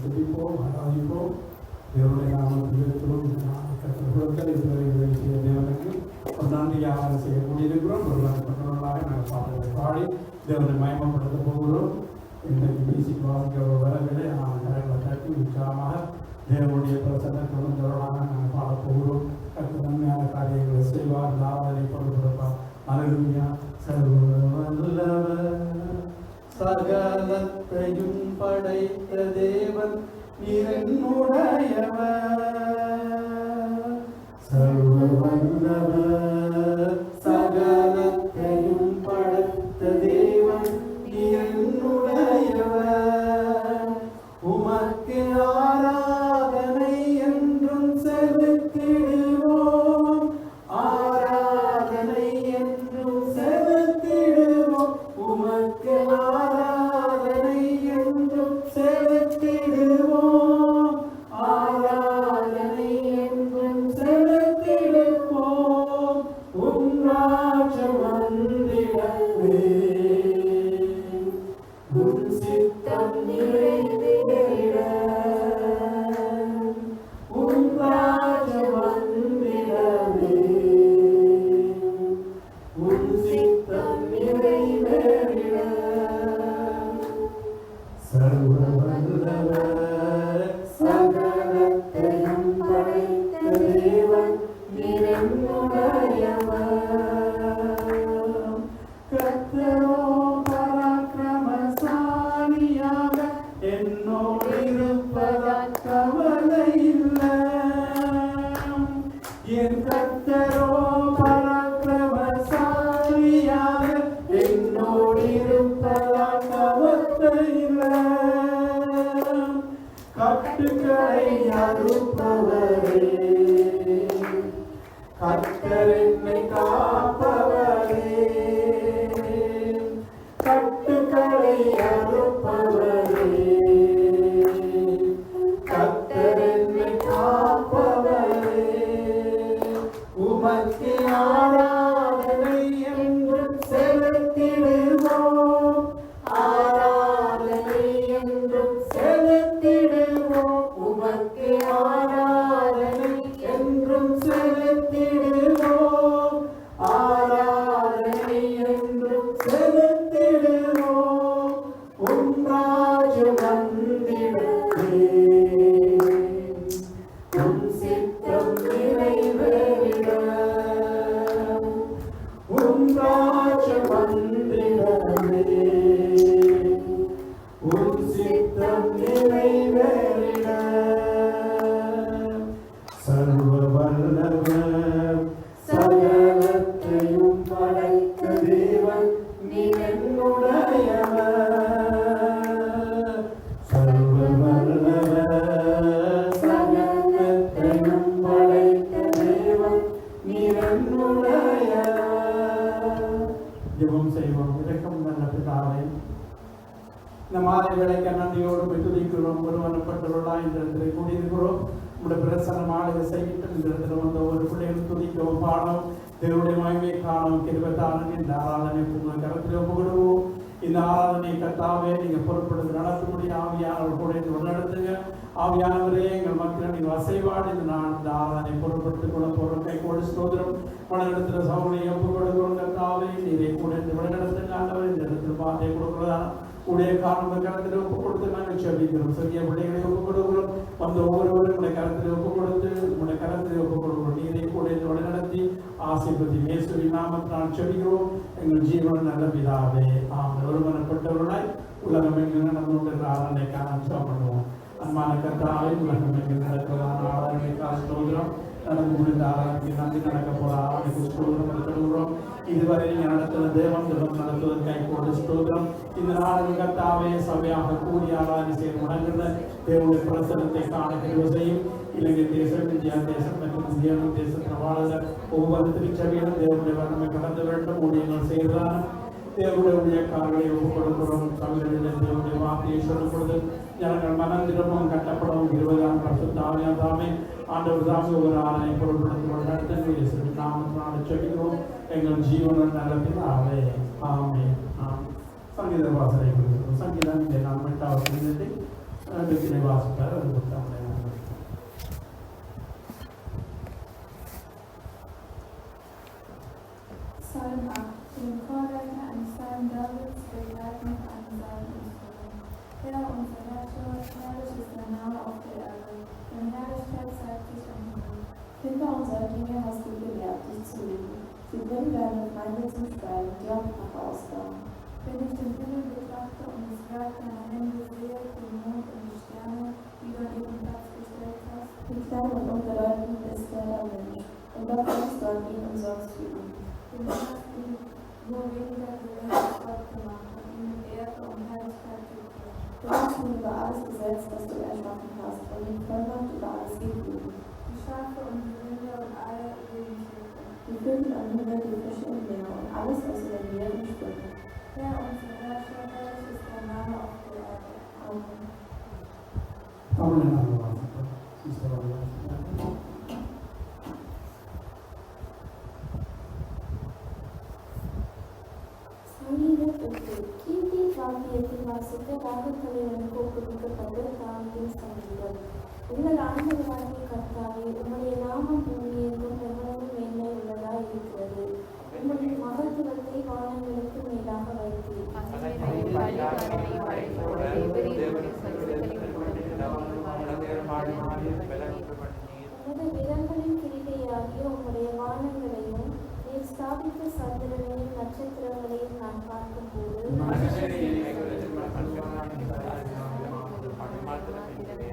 துதிப்போம், ஆராதிப்போம். தேவனுடைய நாமத்தில் இருக்கிறோம். கத்தர்களுக்கு இதுவரை செய்த தேவனுக்கு ஒரு நன்றியாக செய்ய முடியிருக்கிறோம். ஒரு பட்டவர்களாக நாங்கள் பாடலை பாடி தேவனை மயமப்படுத்த போகிறோம். இன்றைக்கு மியூசிக் வாசிக்க வரவில்லை. நான் கரைகளை தட்டி உற்சாகமாக தேவனுடைய பிரசன்னத்துடன் தொடராக நாங்கள் பாடப்போகிறோம். கற்று நன்மையான காரியங்களை செய்வார். ஆராதனை பொருட்படுப்பார். அல்லேலூயா. சர்வவல்லவர் சகலத்தையும் படைத்த தேவன் என்னுடையவர். சர்வவல்லவர் சகலத்தையும் படைத்த தேவன் என்னுடையவர். உமக்கு ஆராதனை என்றும் செலுத்திடுவோம். ஆராதனை என்றும் செலுத்திடுவோம். உமக்கு ஆராதனை என்றும் செலுத்திடுவோம். ஆராதனை என்றும் செலுத்திடுவோம். உம் ராஜ்யம் வந்திடவே உம் சித்தம் நிறைவேறிட. உம் ராஜ்யம் வந்திடவே உம் சித்தம் நிறைவேறிட. சர்வவல்லவர் சகலத்தையும் படைத்த தேவன் என்னுடையவர். கர்த்தரோ பராக்கிரமசாலியாக என்னோடு இருப்பதால் கவலை இல்லை. என் கர்த்தரோ பராக்கிரமசாலியாக என்னோடு இருப்பதால் கவலை இல்லை. கட்டுக்களை அறுப்பவரே, கர்த்தர் என்னை காப்பவரே. கட்டுக்களை அறுப்பவரே, கர்த்தர் என்னை காப்பவரே. உமக்கு ஆராதனை என்றும் செலுத்திடுவோம். ஆராதனை என்றும் செலுத்திடுவோம். உமக்கு ஆராதனை என்றும் செலுத்திடுவோம். ஆராதனை என்றும் செலுத்திடுவோம். உம் ராஜ்யம் வந்திடவே உம் சித்தம் நிறைவேறிட. உம் ராஜ்யம் வந்திடவே உம் சித்தம் நிறைவேறிட. சர்வவல்லவர் சகலத்தையும் படைத்த தேவன் என்னுடையவர். சர்வவல்லவர் சகலத்தையும் படைத்த தேவன் என்னுடையவர். ஜெபம் செய்வோம். இரக்கம் நல்ல பிதாவே, இந்த மாலை வேளைக்கு நன்றியோடு துதிக்கிறோம். ஒருவனப்பட்டவர்களாய் இந்த இடத்துல கூடியிருக்கிறோம். உங்களுடைய பிரசனம் ஆளுகை செய்யிட்டு இந்த இடத்துல வந்த ஒரு பிள்ளைகள் துதிக்கவும் பாடவும் தேவனுடைய மகிமையை காணவும் கிருபைதாரன். இந்த ஆராதனை உங்களை கருத்தில் ஒப்புக்கொடுவோம். இந்த ஆராதனை கர்த்தாவே நீங்க பொறுப்படுத்தி நடத்தக்கூடிய ஆவியானவர் கூட நடத்துங்க. ஆவியானவரே எங்கள் மக்கள் நீங்கள் வசைவாடு இந்த ஆராதனை பொறுப்படுத்திக் கொள்ள போறோம். கை கோடி ஸ்தோத்திரம். மனதிடத்துல சவுளை ஒப்புக் கொடுக்கிறோம். கர்த்தாவே நீரை கூட நடத்துங்க. ஆண்டவர் இந்த இடத்துல வார்த்தை கொடுக்கிறதான உடைய காரணம் கருத்தில் ஒப்புக் கொடுத்து நாங்கள் செபிக்கிறோம். சிறிய பிள்ளைகளை ஒப்புக் கொடுக்கிறோம். வந்த ஒவ்வொருவரும் உடைய கருத்தில் ஒப்புக் கொடுத்து உடைய கருத்தில் ஒப்புக் கொடுக்கிறோம். நீரை கூட வழிநடத்தி ஆசீர்வதி இயேசுவின் நாமத்தில் செபிக்கிறோம். எங்கள் ஜீவன் நல்ல பிதாவே ஆமென். ஒருமனப்பட்டவர்களாய் உலகம் எங்கு நடந்து கொண்டிருக்கிற ஆராதனைக்காக ஜெபம் பண்ணுவோம். அன்பான கர்த்தாவே, உலகம் எங்கு நடக்கிறதான ஆராதனைக்காக ஸ்தோத்திரம். நடந்து முடிந்த ஆராதனைக்கு நன்றி. நடக்க போற ஆராதனைக்கு ஸ்தோத்திரம். இதுவரை நீங்க நடத்துகிற தேவன் நடத்துவதற்காக கூட ஸ்தோத்திரம். இந்த நாளில் கர்த்தாவே சபையாக கூடி ஆராதனை செய்ய முடங்குகிற தேவனுடைய பிரசனத்தை காண கிருபை செய்யும். இலங்கை தேசம், இந்தியா தேசம் மற்றும் இந்திய தேசத்தில் வாழ்கிற ஒவ்வொரு திருச்சபையிலும் தேவனுடைய வல்லமை கடந்து வேண்டும். ஊழியங்கள் செய்கிறார். தேவனுடைய ஊழியக்காரர்களை ஒப்புக் கொடுக்கிறோம். சபைகளில் தேவனுடைய வார்த்தையை சொல்லும் பொழுது ஜனங்கள் மனம் திரும்பவும் கட்டப்படவும் 20ஆம் பரிசுத்த ஆவியானவர் தாமே ஆண்டவர் தாமே ஒரு ஆராதனை பொருட்படுத்தி நடத்த நாமத்தினால செபிக்கிறோம். எங்கள் ஜீவன நல்ல பிதாவே ஆமென். சங்கீத வாசனை சங்கீதம் இந்த 8வது இடத்திலே வாசிப்பார். அது புத்தகம் Psalm 8, den Chorleiter ein Psalm Davids, begleitet ein Psalminstrument. Herr, unser Herrscher, herrlich ist dein Name auf der Erde, deine Herrlichkeit zeigt sich am Himmel. Kinder unserer Dinge hast du gelehrt, dich zu lieben. Sie bringen deine Feinde zum Schweigen, die auch nach Ausdauer. Wenn ich den Himmel betrachte und das Werk deiner Hände sehe, den Mond und die Sterne, die du an ihren Platz gestellt hast, Wie klein und unbedeutend ist der Mensch, und doch denkst du an ihn und sorgst für ihn. denn du hast ihn nur weniger gering als Gott gemacht und ihn mit Ehre und Herrlichkeit gekrönt. Du hast ihn über alles gesetzt, was du erschaffen hast, und ihm Vollmacht über alles gegeben. Die Schafe und die Rinder und alle Lebensmittel. Die Vögel am Himmel, die Fische im Meer und alles, was in den Meeren schwimmt. Herr, unser Herrscher, herrlich ist dein Name auf der Erde. Amen. Tamil Nadu வாசிப்பார். Sister வாசிப்பார். சங்கீதம் கீர்த்தி காவியத்தில் வாசிக்க ராகத்தலைவனுக்கு ஒப்புவிக்கப்பட்ட தாவியின் சங்கீதம். எங்கள் ஆண்டவராகிய கர்த்தாவே, உம்முடைய நாமம் பூமியெங்கும் எவ்வளவு மேன்மை உள்ளதாய் இருக்கிறது. உம்முடைய மகத்துவத்தை வானங்களுக்கு மேலாக வைத்தீர். உமது விரல்களின் கிரிகையாகிய உம்முடைய வானங்களையும் நீர் ஸ்தாபித்த சந்திரனையும் நட்சத்திரங்களையும் நான் பார்க்கும்போது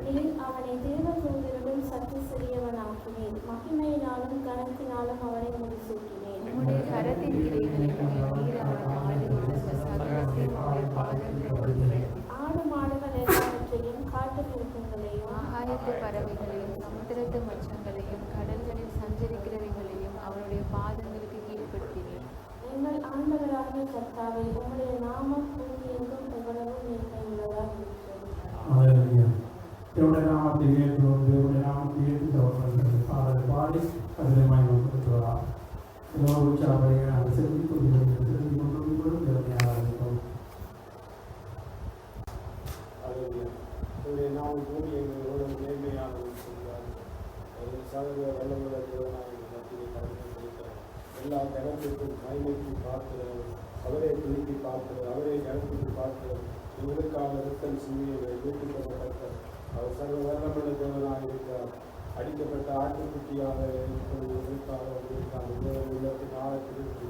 நீர் அவனை தேவதூதரிலும் சற்று சிறியவனாக்கினீர். மகிமையினாலும் கனத்தினாலும் அவனை முடிசூட்டினேன். உம்முடைய கரத்தின் கிளைகளில் நீர் அவன் ஆளுகிற சர்வத்தையும் உம்முடைய பாதத்தில் வைத்தீர். ஆடு மாடுகள் எல்லாவற்றையும் காட்டு மிருகங்களையும் ஆகாயத்து பறவைகளையும் சமுத்திரத்து மச்சங்களையும் கடல்களில் சஞ்சரிக்கிறவைகளையும் அவருடைய பாதங்களுக்கு கீழ்ப்படுத்தினேன். எங்கள் ஆண்டவராகிய கர்த்தாவே, உம்முடைய நாமம் பூமியெங்கும் எவ்வளவு மேன்மை உள்ளதாக இருக்கிறது. ஹalleluya. தேவனுடைய நாமத்தை உயர்த்துவோம். தேவனுடைய நாமத்தை உயர்த்துகிறவர்கள் பாடல் பாடி அதில் மகிமைப்படுத்துவார். எல்லோரும் உற்சாகமாக அதை செலுத்திக் கொள்கிறோம். தேவனை ஆராதிப்போம். அவருடைய நாமம் பூமி எங்களோட நேர்மையானது சொல்கிறார். சகல வல்லமுள்ள தேவனாக மத்தியை கடந்து செலுத்தார். எல்லா கணத்திற்கும் மகிமைக்கு பார்க்கிறவர், அவரை துணிக்கி பார்க்கிறவர், அவரை கணத்திற்கு பார்க்கிறவர். எங்களுக்காக ரத்தம் சிந்தியவை ஊட்டிக்கொள்ளப்பட்ட அவர் சர்வ வல்லமுள்ள தேவனாக இருக்கிறார். அடிக்கப்பட்ட ஆட்டுக்குட்டியாக இருக்காக தேவன் உள்ளத்தின் ஆழத்திற்கு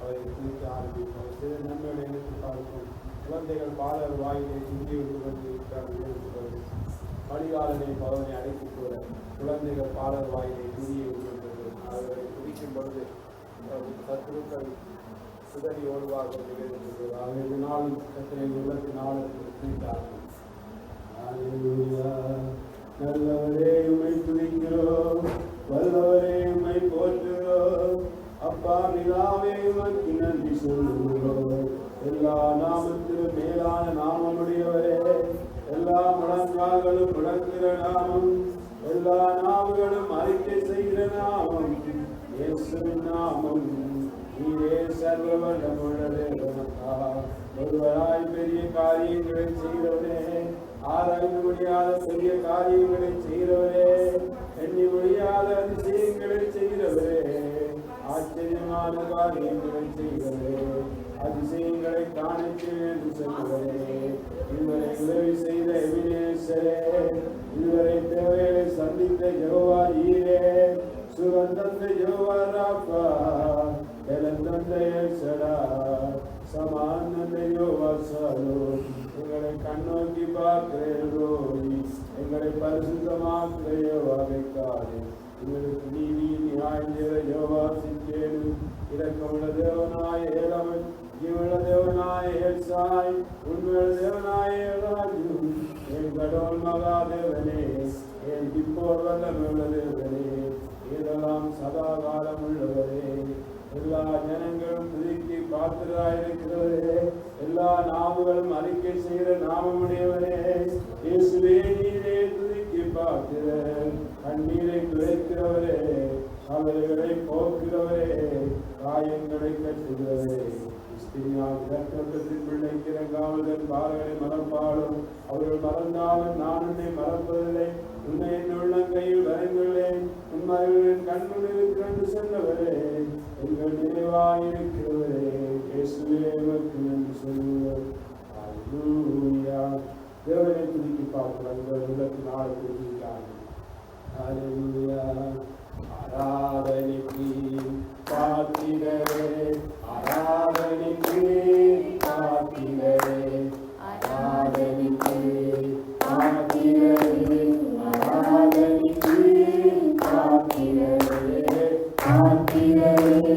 அவரை துணிக்க ஆரம்பிப்பார். சில நன்மைகளை நினைத்து பார்க்கும். குழந்தைகள் பாலர் வாயிலை துங்கி விட்டு கொண்டிருக்கிறார்கள். பணியாளனை பவனை அழைத்து கூட குழந்தைகள் பாலர் வாயிலை துணியை விடுகின்றது. அவர்களை துடிக்கும் பொழுது சத்துருக்கள் சுதறி ஓடுவார்கள் நிகழ்கின்றது. அவர்கள் நாளும் கத்திரை உள்ளத்தின் ஆழத்தில் துணித்தார்கள். நல்லவரே உம்மை துதிக்கிறோம், வல்லவரே உம்மை போற்றுகிறோம். அப்பா பிதாவே உமக்கு நன்றி சொல்லுகிறோம். எல்லா நாமத்திலும் மேலான நாமமுடையவரே, எல்லா முழங்கால்களும் முழங்குகிற நாமம், எல்லா நாவுகளும் அறிக்கை செய்கிற நாமம் இயேசுவின் நாமம். நீரே சர்வ வல்லமுள்ள தேவனப்பா. ஒருவராய் பெரிய காரியங்களை செய்கிறவரே, ஆராய்ந்து முடியாத பெரிய காரியங்களை செய்கிறவரே, எண்ணி முடியாத அதிசயங்களை செய்கிறவரே, ஆச்சரியமான காரியங்களை செய்கிறவரே, அதிசயங்களை காணிக்க என்று சொல்கிறவரே, இதுவரை உதவி செய்த எபினேசரே, இதுவரை தேவைகளை சந்தித்த யெகோவா ஈரே, சுகந்தந்த யெகோவா ராப்பா, எலந்தந்த எல்சடா, சமானந்த யெகோவா சாலோ. எங்களை கண்ணோக்கி பார்க்கிறோ, எங்களை பரிசுத்தமாக்குற யெகோவாவை காணு. எங்களுக்கு நீதி நியாயந்திர யெகோவா சிக்கேடு. இரக்கமுள்ள தேவனாய ஏலவன், ஜீவனுள்ள தேவனாய ஏல்சாய், உண்மையுள்ள தேவனாய ஏலாஜு. என் கடவுள் மகாதேவனே, என் இப்போது வல்லமையுள்ள தேவனே, இதெல்லாம் சதா காலம் உள்ளவரே. எல்லா ஜனங்களும் துதிக்கு பாத்திராயிருக்கிறவரே, எல்லா நாவுகளும் அறிக்கை செய்கிற நாமமுடையவரே, இயேசுவே நீரே துதிக்கு பாத்திர, கண்ணீரை துடைக்கிறவரே, அவர்களை போக்குகிறவரே, காயங்களை கட்டுகிறவரே, இரக்கத்தின் பிள்ளைக்கு இறங்காவதன் பாரகளை மறப்பாடும். அவர்கள் மறந்தாலும் நான் உன்னை மறப்பதில்லை. உன்னை என் உள்ளங்கையில் வரைந்துள்ளேன். உன் மறைவின் கண்முன்னில் கண்டு சென்றவரே, எங்கள் நினைவாயிருக்கிறவரே, இயேசுவே உமக்கு நன்றி சொல்லுங்கள். அல்லேலூயா. தேவனை துதித்து பார்க்கிறோம். இந்த உள்ளத்தின் ஆழத்தை துதிக்காங்க. அல்லேலூயா. ஆராதனைக்கு பாத்திரரே, ஆராதனைக்கு பாத்திரரே, ஆராதனைக்கு பாத்திரரே, ஆராதனைக்கு பாத்திரரே, பாத்திரரே,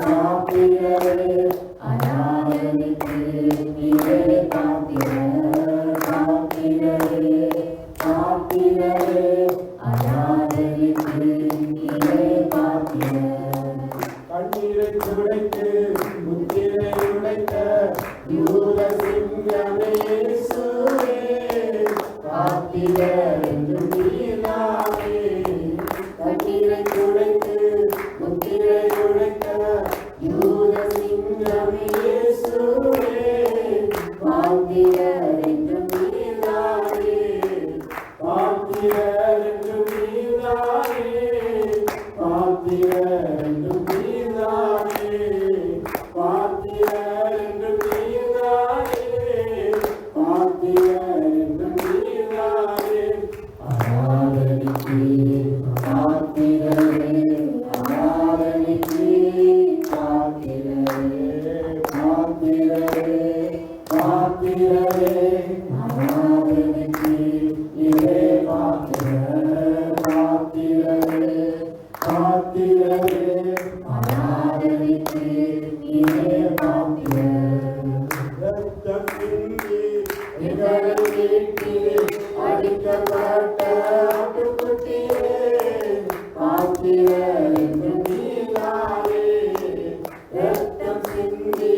பாத்திரரே, ஆராதனைக்கு நீரே பாத்திரரே, பாத்திரரே, பாத்திரரே, ஆராதனைக்கு நீரே பாத்திரரே. கண்ணீரை துடைத்து முத்திரை உடைத்த யூத சிங்கமே இயேசுவே, பாத்திரர் என்றும் நீர்தானே. கண்ணீரை துடைத்து முத்திரை உடைத்த யூத சிங்கமே இயேசுவே, பாத்திரர் என்றும் நீர்தானே. பாத்திரர் என்றும் நீர்தானே, பாத்திரர் என்றும் நீர்தானே, பாத்திரர் என்றும் நீர்தானே, பாத்திரர் என்றும் நீர்தானே. ஆராதனைக்கு பாத்திரரே, ஆராதனைக்கு பாத்திரரே, பாத்திரரே, பாத்திரரே, ஆராதனைக்கு நீரே பாத்திரரே, பாத்திரரே, பாத்திரரே, ஆராதனைக்கு நீரே பாத்திரரே. இரத்தம் சிந்தி எங்களை மீட்கிறே, அடிக்கப்பட்ட ஆட்டுக்குட்டியே, பாத்திரர் என்றும் நீர்தானே. இரத்தம் சிந்தி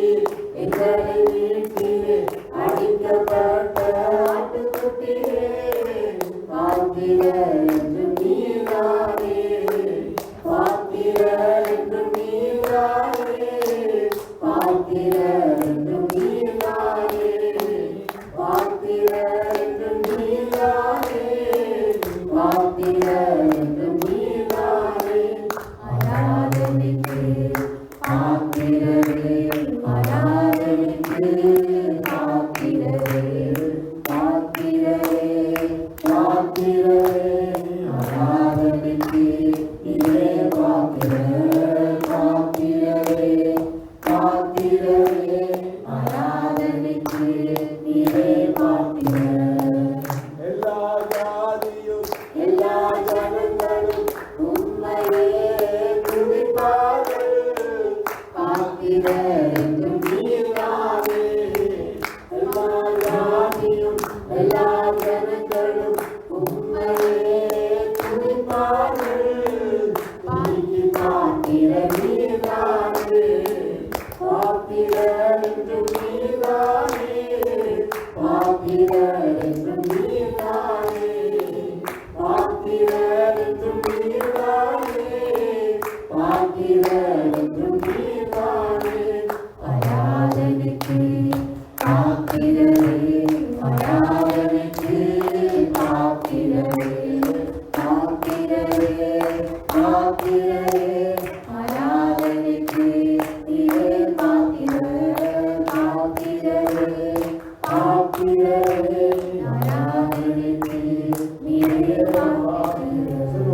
எங்களை மீட்கிறே, அடிக்கப்பட்ட ஆட்டுக்குட்டியே, பாத்திரர் என்றும் நீர்தானே. பாத்திரர் என்றும் நீர்தானே, பாத்திரர் என்றும் நீர்தானே, பாத்திரர் என்றும் நீர்தானே, பாத்திரர் என்றும் நீர்தானே. ஆராதனைக்கு பாத்திரரே, ஆராதனைக்கு பாத்திரரே, பாத்திரரே, பாத்திரரே, ஆராதனைக்கு நீரே பாத்திரரே, பாத்திரரே, பாத்திரரே, ஆராதனைக்கு நீரே பாத்திரரே. எல்லா ஜாதியும் எல்லா ஜனங்களும் உம்மையே துதிப்பார்கள், பாத்திரர் என்றும் நீர்தானே. எல்லா ஜாதியும் எல்லா ஜனங்களும் உம்மையே துதிப்பார்கள், பாத்திரர் நீர்தானே. பாத்திரர் என்றும் நீர்தானே, பாத்திரர் என்றும் நீர்தானே, பாத்திரர் என்றும் நீர்தானே, பாத்திரர் என்றும் நீர்தானே. ஆராதனைக்கு பாத்திரரே, ஆராதனைக்கு பாத்திரரே, பாத்திரரே, பாத்திரரே, ஆராதனைக்கு நீரே பாத்திரரே, பாத்திரரே, பாத்திரரே, ஆராதனைக்கு நீரே பாத்திரரே.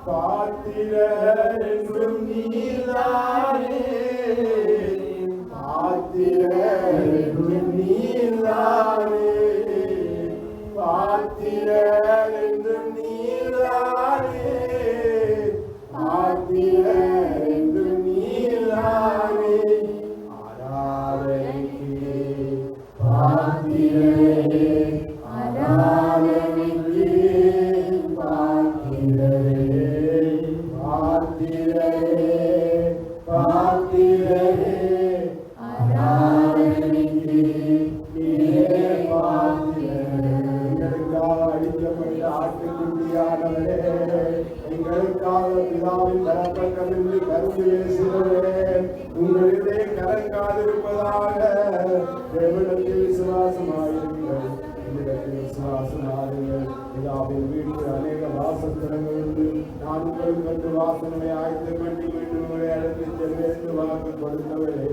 பாத்திரர் என்றும் நீர்தானே, பாத்திரர் என்றும் நீர்தானே, பாத்திரர் என்றும் நீர்தானே, பாத்திரர் என்றும் நீர்தானே. ஆராதனைக்கு பாத்திரரே, ஆராதனைக்கு பாத்திரரே, பாத்திரரே, பாத்திரரே, ஆராதனைக்கு நீரே பாத்திரரே. எங்களுக்காக அடிக்கப்பட்ட என்னிடத்தில் விசுவாசமாயிருங்கள், என்னிடத்தில் விசுவாசமாயிருங்கள். பிதாவின் வீட்டில் அநேக வாசஸ்தலங்கள் உண்டு. நான் உங்களுக்கு கண்டு வாசனை ஆயத்தம் பண்ணி மீண்டும் உங்களை அழைத்துச் செல்வேன் என்று வாக்கு கொடுத்தவரே,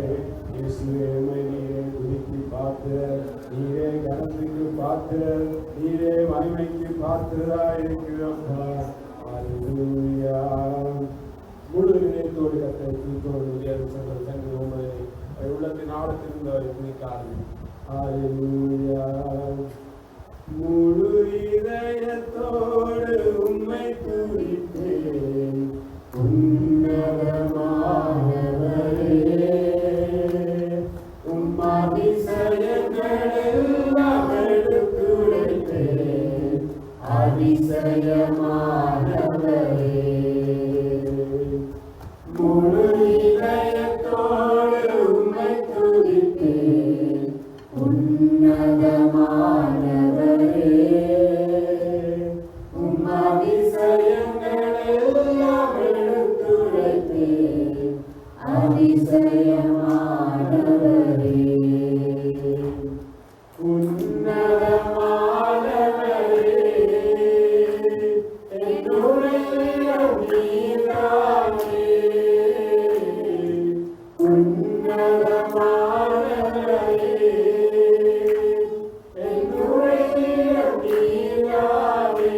இயேசுவே, உம்மை நீரே துதிக்கு பாத்திரர், நீரே கனத்துக்கு பாத்திரர், நீரே மகிமைக்கு பாத்திரராயிருக்கிறோம். அல்லேலூயா. முழு நினைத்தோடு கத்தை தூக்கோடு சென்று உங்களை உள்ளத்தின் ஆழத்திலிருந்து அவரை துணிக்காது. அல்லேலூயா. முழு இதயத்தோடு உம்மை துதிப்பேன், உன்னதமானவரே. உம் அதிசயங்களெல்லாம் எடுத்துரைப்பேன், அதிசயமானவரே. முழு இதயத்தோடு உம்மை துதிப்பேன், உன்னதமானவரே. உம் அதிசயங்களெல்லாம் எடுத்துரைப்பேன், அதிசயமானவரே. உன்னதமானவரே, என்னுடைய நீதானே. உன்னதமானவரே, என்னுடைய நீதானே.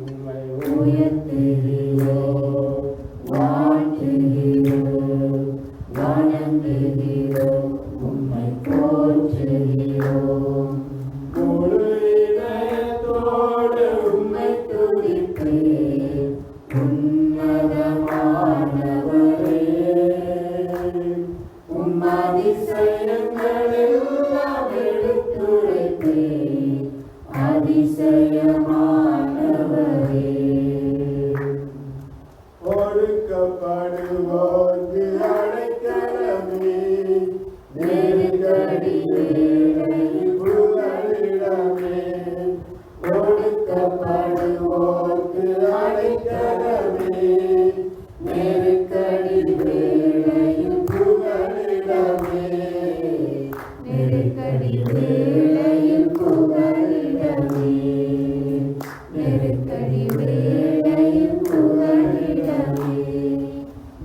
உம்மை உயர்த்துகிறோம், வாழ்த்துகிறோம், வணங்குகிறோம், உம்மை போற்றுகிறோம். முழு இதயத்தோடு உம்மை துதிப்பேன், உன்னதமானவரே. உம் அதிசயங்களெல்லாம் எடுத்துரைப்பேன், அதிசயமானவரே. ஒடுக்கப்படுவோர்க்கு அடைக்கலமே, நெருக்கடி வேளையில் புகலிடமே. ஒடுக்கப்படுவோர்க்கு அடைக்கலமே, நெருக்கடி வேளையில் புகலிடமே. நெருக்கடி வேளையில் புகலிடமே, நெருக்கடி வேளையில் புகலிடமே.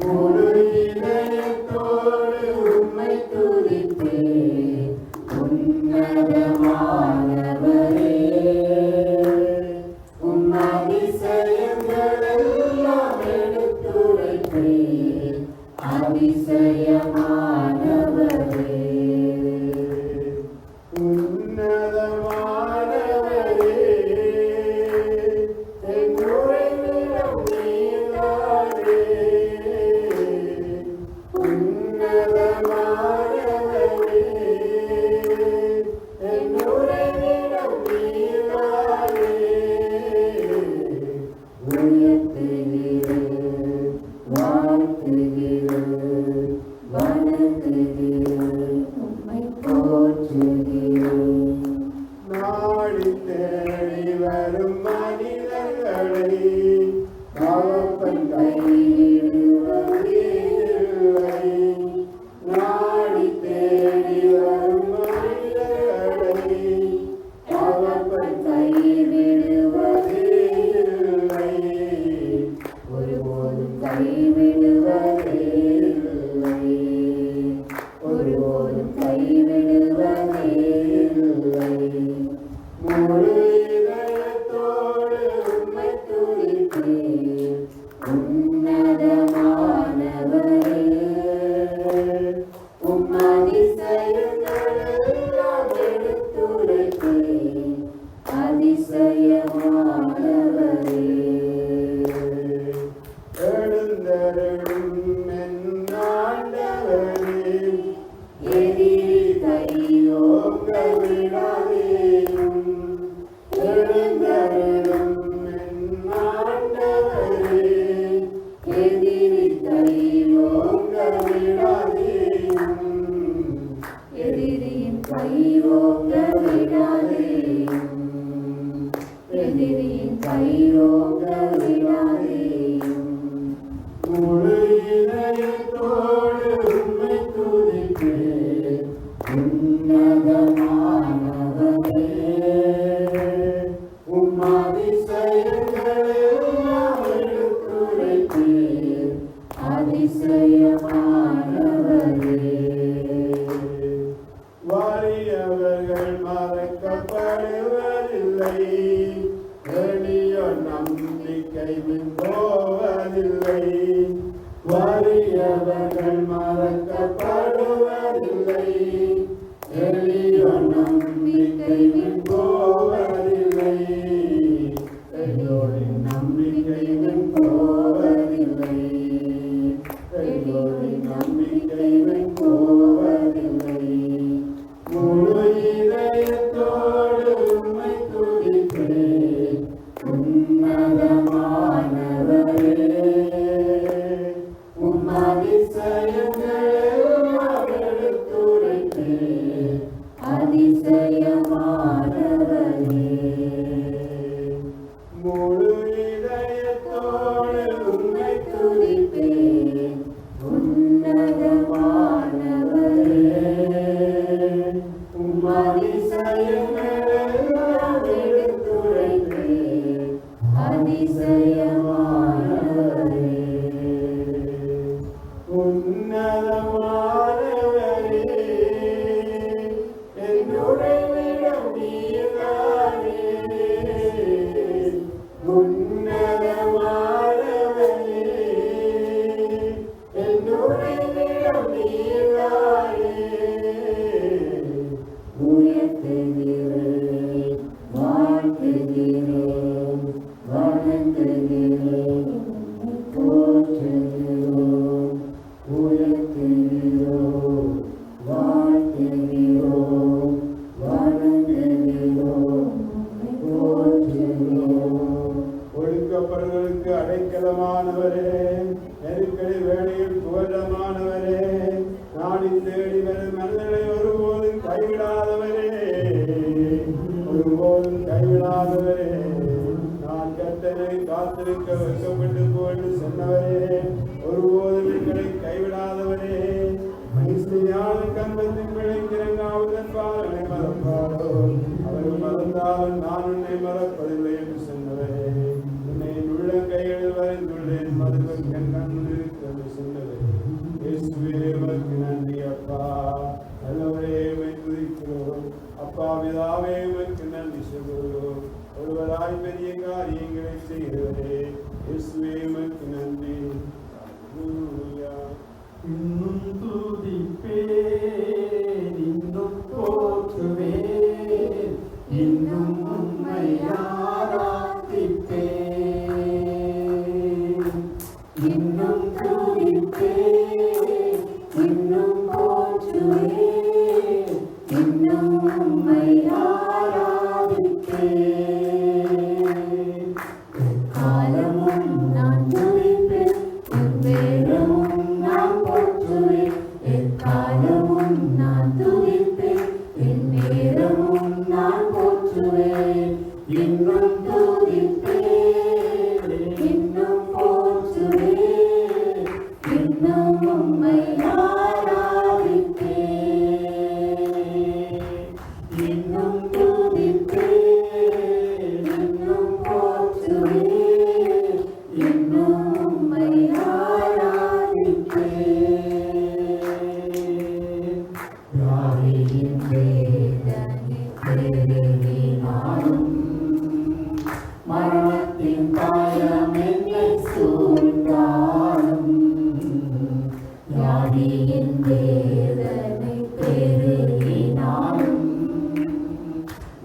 முழு இதயத்தோடு உம்மை துதிப்பேன், உன்னதமானவரே. உம் அதிசயங்களெல்லாம் எடுத்துரைப்பேன், அதிசயமானவரே. உன்னதமானவரே, என் உறைவிடம் நீதானே. உன்னதமானவரே, என் உறைவிடம் நீதானே. உயர்த்துகிறேன், வாழ்த்துகிறேன், வணங்குகிறேன், உம்மை போற்றுகிறேன். நாடி தேடி வரும் மனிதர்களை தகப்பன் கைவிடுவதே இல்லை. நாடி தேடி வரும் மனிதர்களை தகப்பன் கைவிடுவதே இல்லை. ஒருபோதும் கைவிடுவதே இல்லை, ஒருபோதும் கைவிடுவதே இல்லை. முழு இதயத்தோடு உம்மை துதிப்பேன், உன்னதமானவரே. உம் அதிசயங்களெல்லாம் எடுத்துரைப்பேன், அதிசயமானவரே. எழுந்தருளும் என் ஆண்டவரே, எதிரி கையோங்க விடாதேயும். எழுந்தருளும் என் ஆண்டவரே, எதிரி கையோங்க விடாதேயும். எதிரியின் கையோங்க விடாதேயும், எதிரியின் கையோங்க விடாதேயும். முழு இதயத்தோடு உம்மை துதிப்பேன், வாரியவர்கள் மறக்கப்படுவதில்லை, எளியோ நம்பிக்கை போவதில்லை. வாரியவர்கள் மறக்கப்படுவதில்லை, எளியோ நம்பிக்கை போவதில்லை. எல்லோரின் நம்பிக்கை போவதில்லை, எல்லோரின் நம்பிக்கை போவதில்லை. முழு இதயத்தோடு உம்மை துதிப்பேன், உன்னதமானவரே. உம் அதிசயங்களெல்லாம் எடுத்துரைப்பேன், அதிசயமானவரே. முழு இதயத்தோடு உம்மை துதிப்பேன், உன்னதமானவரே. உம் அதிசயங்களெல்லாம் எடுத்துரைப்பேன், அதிசயமானவரே. உன்னதமானவரே, என்னுடைய விடம் நீர்தானே. உன்னதமானவரே, என்னுடைய விடம் நீர்தானே. உயர்த்துகிறேன், வாழ்த்துகிறேன், வணங்குகிறேன், போற்றுகிறோம். உயர்த்துகிறோம், வாழ்த்துகிறோம், வணங்குகிறோம், போற்றுகிறோம். ஒடுக்கப்படுவதற்கு அடைக்கலமானவரே, நெருக்கடி வேளையில் புகழமானவரே, நாடி தேடி வரும் மனிதனை ஒருபோதும் கைவிடாதவரே, ஒருபோதும் கைவிடாதவரே. நான் கர்த்தரை காத்திருக்க வெட்கப்பட்டு போட்டு சொன்னவரே, ஒருபோதும் எங்களை கைவிடாதவரே. மனுஷியான கம்பத்தின் விளைக்கிறங்காவுதன் பாலனை மறப்பாரோ, அவர்கள் மறந்தாலும் நான் உன்னை மறப்பதில்லை என்று சொன்னவரே. உன்னை உள்ளங்கைகளில் வரைந்துள்ளேன், மதுவன் கண் இருக்கிறது சொன்னவரே. இயேசுவே உமக்கு நன்றி அப்பா, நல்லவரே உம்மை துதிக்கிறோம். அப்பா பிதாவே உமக்கு நன்றி சொல்கிறோம். ஒருவராய் பெரிய காரியங்களை செய்கிறவரே, இயேசுவே உமக்கு நன்றி. அல்லேலூயா. இன்னும் துதிப்பேன், இன்னும் போற்றுவேன், இன்னும் உம்மை ஆராதிப்பேன். இன்னும் துதிப்பேன், இன்னும் போற்றுவேன், இன்னும் உம்மை ஆராதிப்பேன். காலமும் நான் துதிப்பேன், எந்நேரமும் நான் போற்றுவேன். எக்காலமும் நான் துதிப்பேன், எந்நேரமும் நான் போற்றுவேன். இன்னும் துதிப்பேன், இன்னும் போற்றுவேன், இன்னும் உம்மை ஆராதிப்பேன். இன்னும் துதிப்பேன், இன்னும் போற்றுவேன், இன்னும் உம்மை ஆராதிப்பேன். யாரின் வேதனை பெருகினாலும், மரணத்தின் காயம் என்னை சூழ்ந்தாலும், யாரின் வேதனை பெருகினாலும்,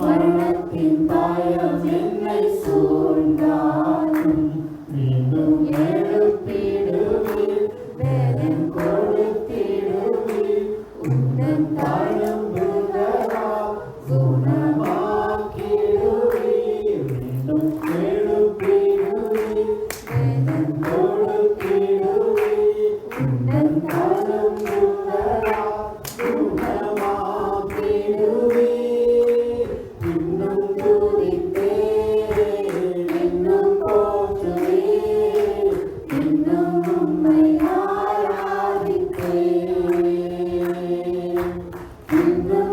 மரணத்தின் காயம் என்னை சூழ்ந்தாலும், மீண்டும் எழுப்பிடுவீர், வேதம் கொடுத்திடுவீர். உந்தன் தழும்புகளால் குணமாக்கிடுவீர். மீண்டும் எழுப்பிடுவீர், வேதம் கொடுத்திடுவீர். உந்தன் தழும்புகளால் குணமாக்கிடுவீர். இன்னும் துதிப்பேன், இன்னும் போற்றுவேன், இன்னும் உம்மை ஆராதிப்பேன். இன்னும்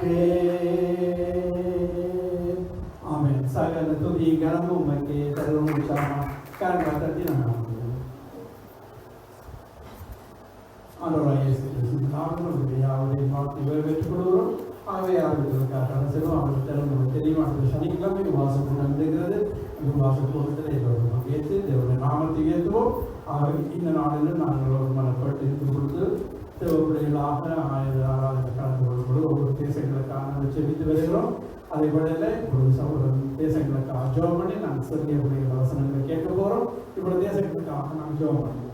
உமக்கே. ஆமென். சகல துதி கனம் உமக்கே. தருணம் சாமா கரங்கத்தட்டி நாம் ஆண்டவராகிய இயேசு கிறிஸ்துவின் நாமத்தில் யாவரையும் வாழ்த்தி வரவேற்றுக் கொள்கிறோம். ஆகவே அவர்களுக்காக அரசியலும் அவர்கள் தெரியுமான சனிக்கிழமை வாசம் நடந்துகிறது. அந்த வாச கூட்டத்தில் எல்லோரும் பங்கேற்று தேவனுடைய நாமத்தை ஏற்றுவோம். ஆகவே இந்த நாளிலும் நாங்கள் ஒரு மனப்பட்டு இருந்து கொடுத்து தேவப்பிள்ளைகளாக ஆராதனை கலந்து கொள்ளும்போது ஒவ்வொரு தேசங்களுக்காக செபித்து வருகிறோம். அதே போல இப்பொழுது சகோதரன் தேசங்களுக்காக ஜோம் பண்ணி நாங்கள் சிறிய பிள்ளைகள் வசனங்களை கேட்க போகிறோம். இப்பொழுது தேசங்களுக்காக நாங்கள் ஜோம் பண்ணுவோம்.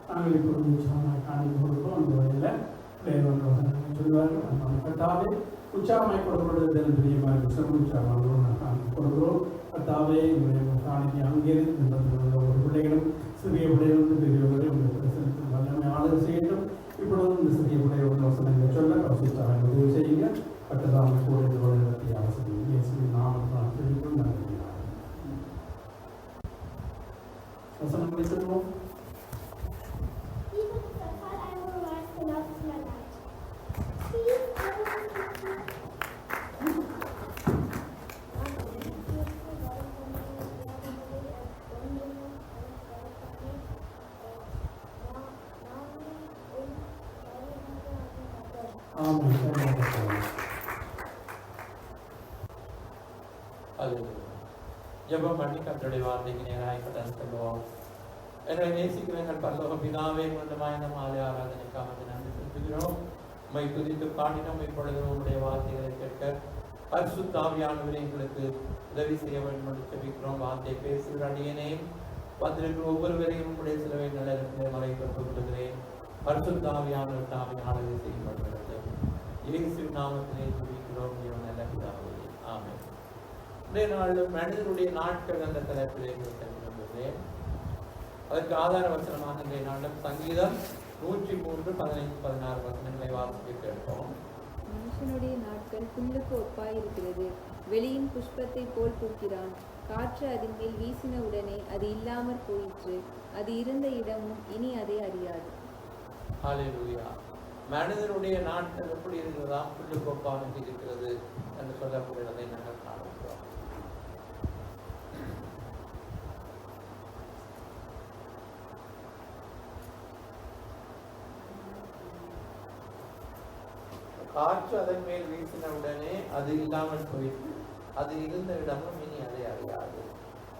நாங்கள் இப்பொழுது காணிக்க கொடுப்போம். அந்த வகையில் வேறு சொல்வார்கள் கட்டாவே உற்சாகமாய் கொடுக்கப்படுவதில் பிரியமாக உற்சாகமாக நாங்கள் கொடுக்கிறோம். கட்டாவே எங்களுடைய காணிக்கை அங்கிருந்து ஒரு பிள்ளைகளும் சிறிய பிள்ளைகளும் பெரியவர்கள் உங்கள் பிரசனத்தில் வல்லமை ஆதரவு செய்யட்டும். இப்பொழுது இந்த சிறிய பிள்ளைகள் வசனங்களை சொல்ல கவசித்தாங்க உதவி செய்யுங்க. கட்டதாமை கூட இந்த வளர்த்தி ஆசிரியர் இயேசுவின் நாமத்தில் தெரிவிக்கும் நன்றி. வசனங்களை சொல்வோம். ஜெபம் பண்ணி கர்த்தருடைய வார்த்தைக்கு நேராக கடன் செல்வோம். எங்களை நேசிக்கிற எங்கள் பரலோக பிதாவே கொண்டமாய் நம் ஆலய ஆராதனைக்காக நன்றி செலுத்துகிறோம். உம்மை துதித்து பாடினோம். இப்பொழுது உங்களுடைய வார்த்தைகளை கேட்க பரிசுத்த ஆவியானவரே எங்களுக்கு உதவி செய்ய வேண்டும் என்று ஜெபிக்கிறோம். வார்த்தை பேசுகிற அடியேனையும் வந்திருக்கிற ஒவ்வொருவரையும் உங்களுடைய சிலுவை நிலையிலே மறைத்து கொடுக்கிறேன். பரிசுத்த ஆவியானவர் தாமே ஆளுகை செய்யப்படுகிறது. இயேசுவின் நாமத்திலே ஜெபிக்கிறோம். நல்ல பிதாவே, ஆமென். இன்றைய நாள் மனிதனுடைய நாட்கள் என்ற தலைப்பிலே அதற்கு ஆதார வசனமாக இன்றைய நாளில் சங்கீதம் 103:15-16 வசனங்களை வாசிக்க கேட்போம். மனுஷனுடைய நாட்கள் புல்லுக்கு ஒப்பாயிருக்கிறது. வெளியின் புஷ்பத்தை போல் பூக்கிறான். காற்று அதன் மேல் வீசின உடனே அது இல்லாமற் போயிற்று. அது இருந்த இடமும் இனி அதை அறியாது. ஹல்லேலூயா. மனிதனுடைய நாட்கள் எப்படி இருக்கிறதா? புல்லுக்கு ஒப்பாக இருக்கிறது என்று சொல்லப்படுகிறதை நாங்கள் காணுகிறோம். காற்று அதன் மேல் வீசின உடனே அது இல்லாமல் போயிட்டு அது இருந்த இடமும் இனி அதை அறியாது.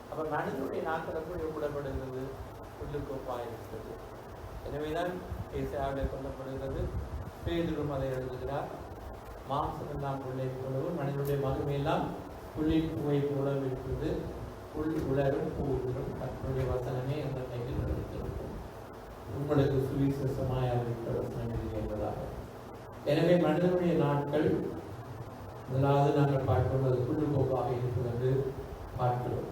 அப்ப மனிதனுடைய நாட்கள் எப்படி ஒப்பிடப்படுகிறது? புல்லுக்கு ஒப்பாயிருக்கிறது. எனவேதான் ஏசாயாவிலே சொல்லப்படுகிறது, பேதுரும் அதை எழுதுகிறார், மாம்சம் எல்லாம் புல்லை போலவு, மனிதனுடைய மகிமையெல்லாம் புல்லின் பூவை போல இருக்கிறது, புல் உலரும் பூவிலும் கர்த்தருடைய வசனமே அந்த கையில் எடுத்திருக்கும், உங்களுக்கு சுவிசேஷமாய் இருக்கிற வசனம் இது என்பதாக. எனவே மனிதனுடைய நாட்கள் முதலாவது நாங்கள் பார்க்கிறது புல்லுக்கோப்பாக இருக்கிறது பார்க்கிறோம்.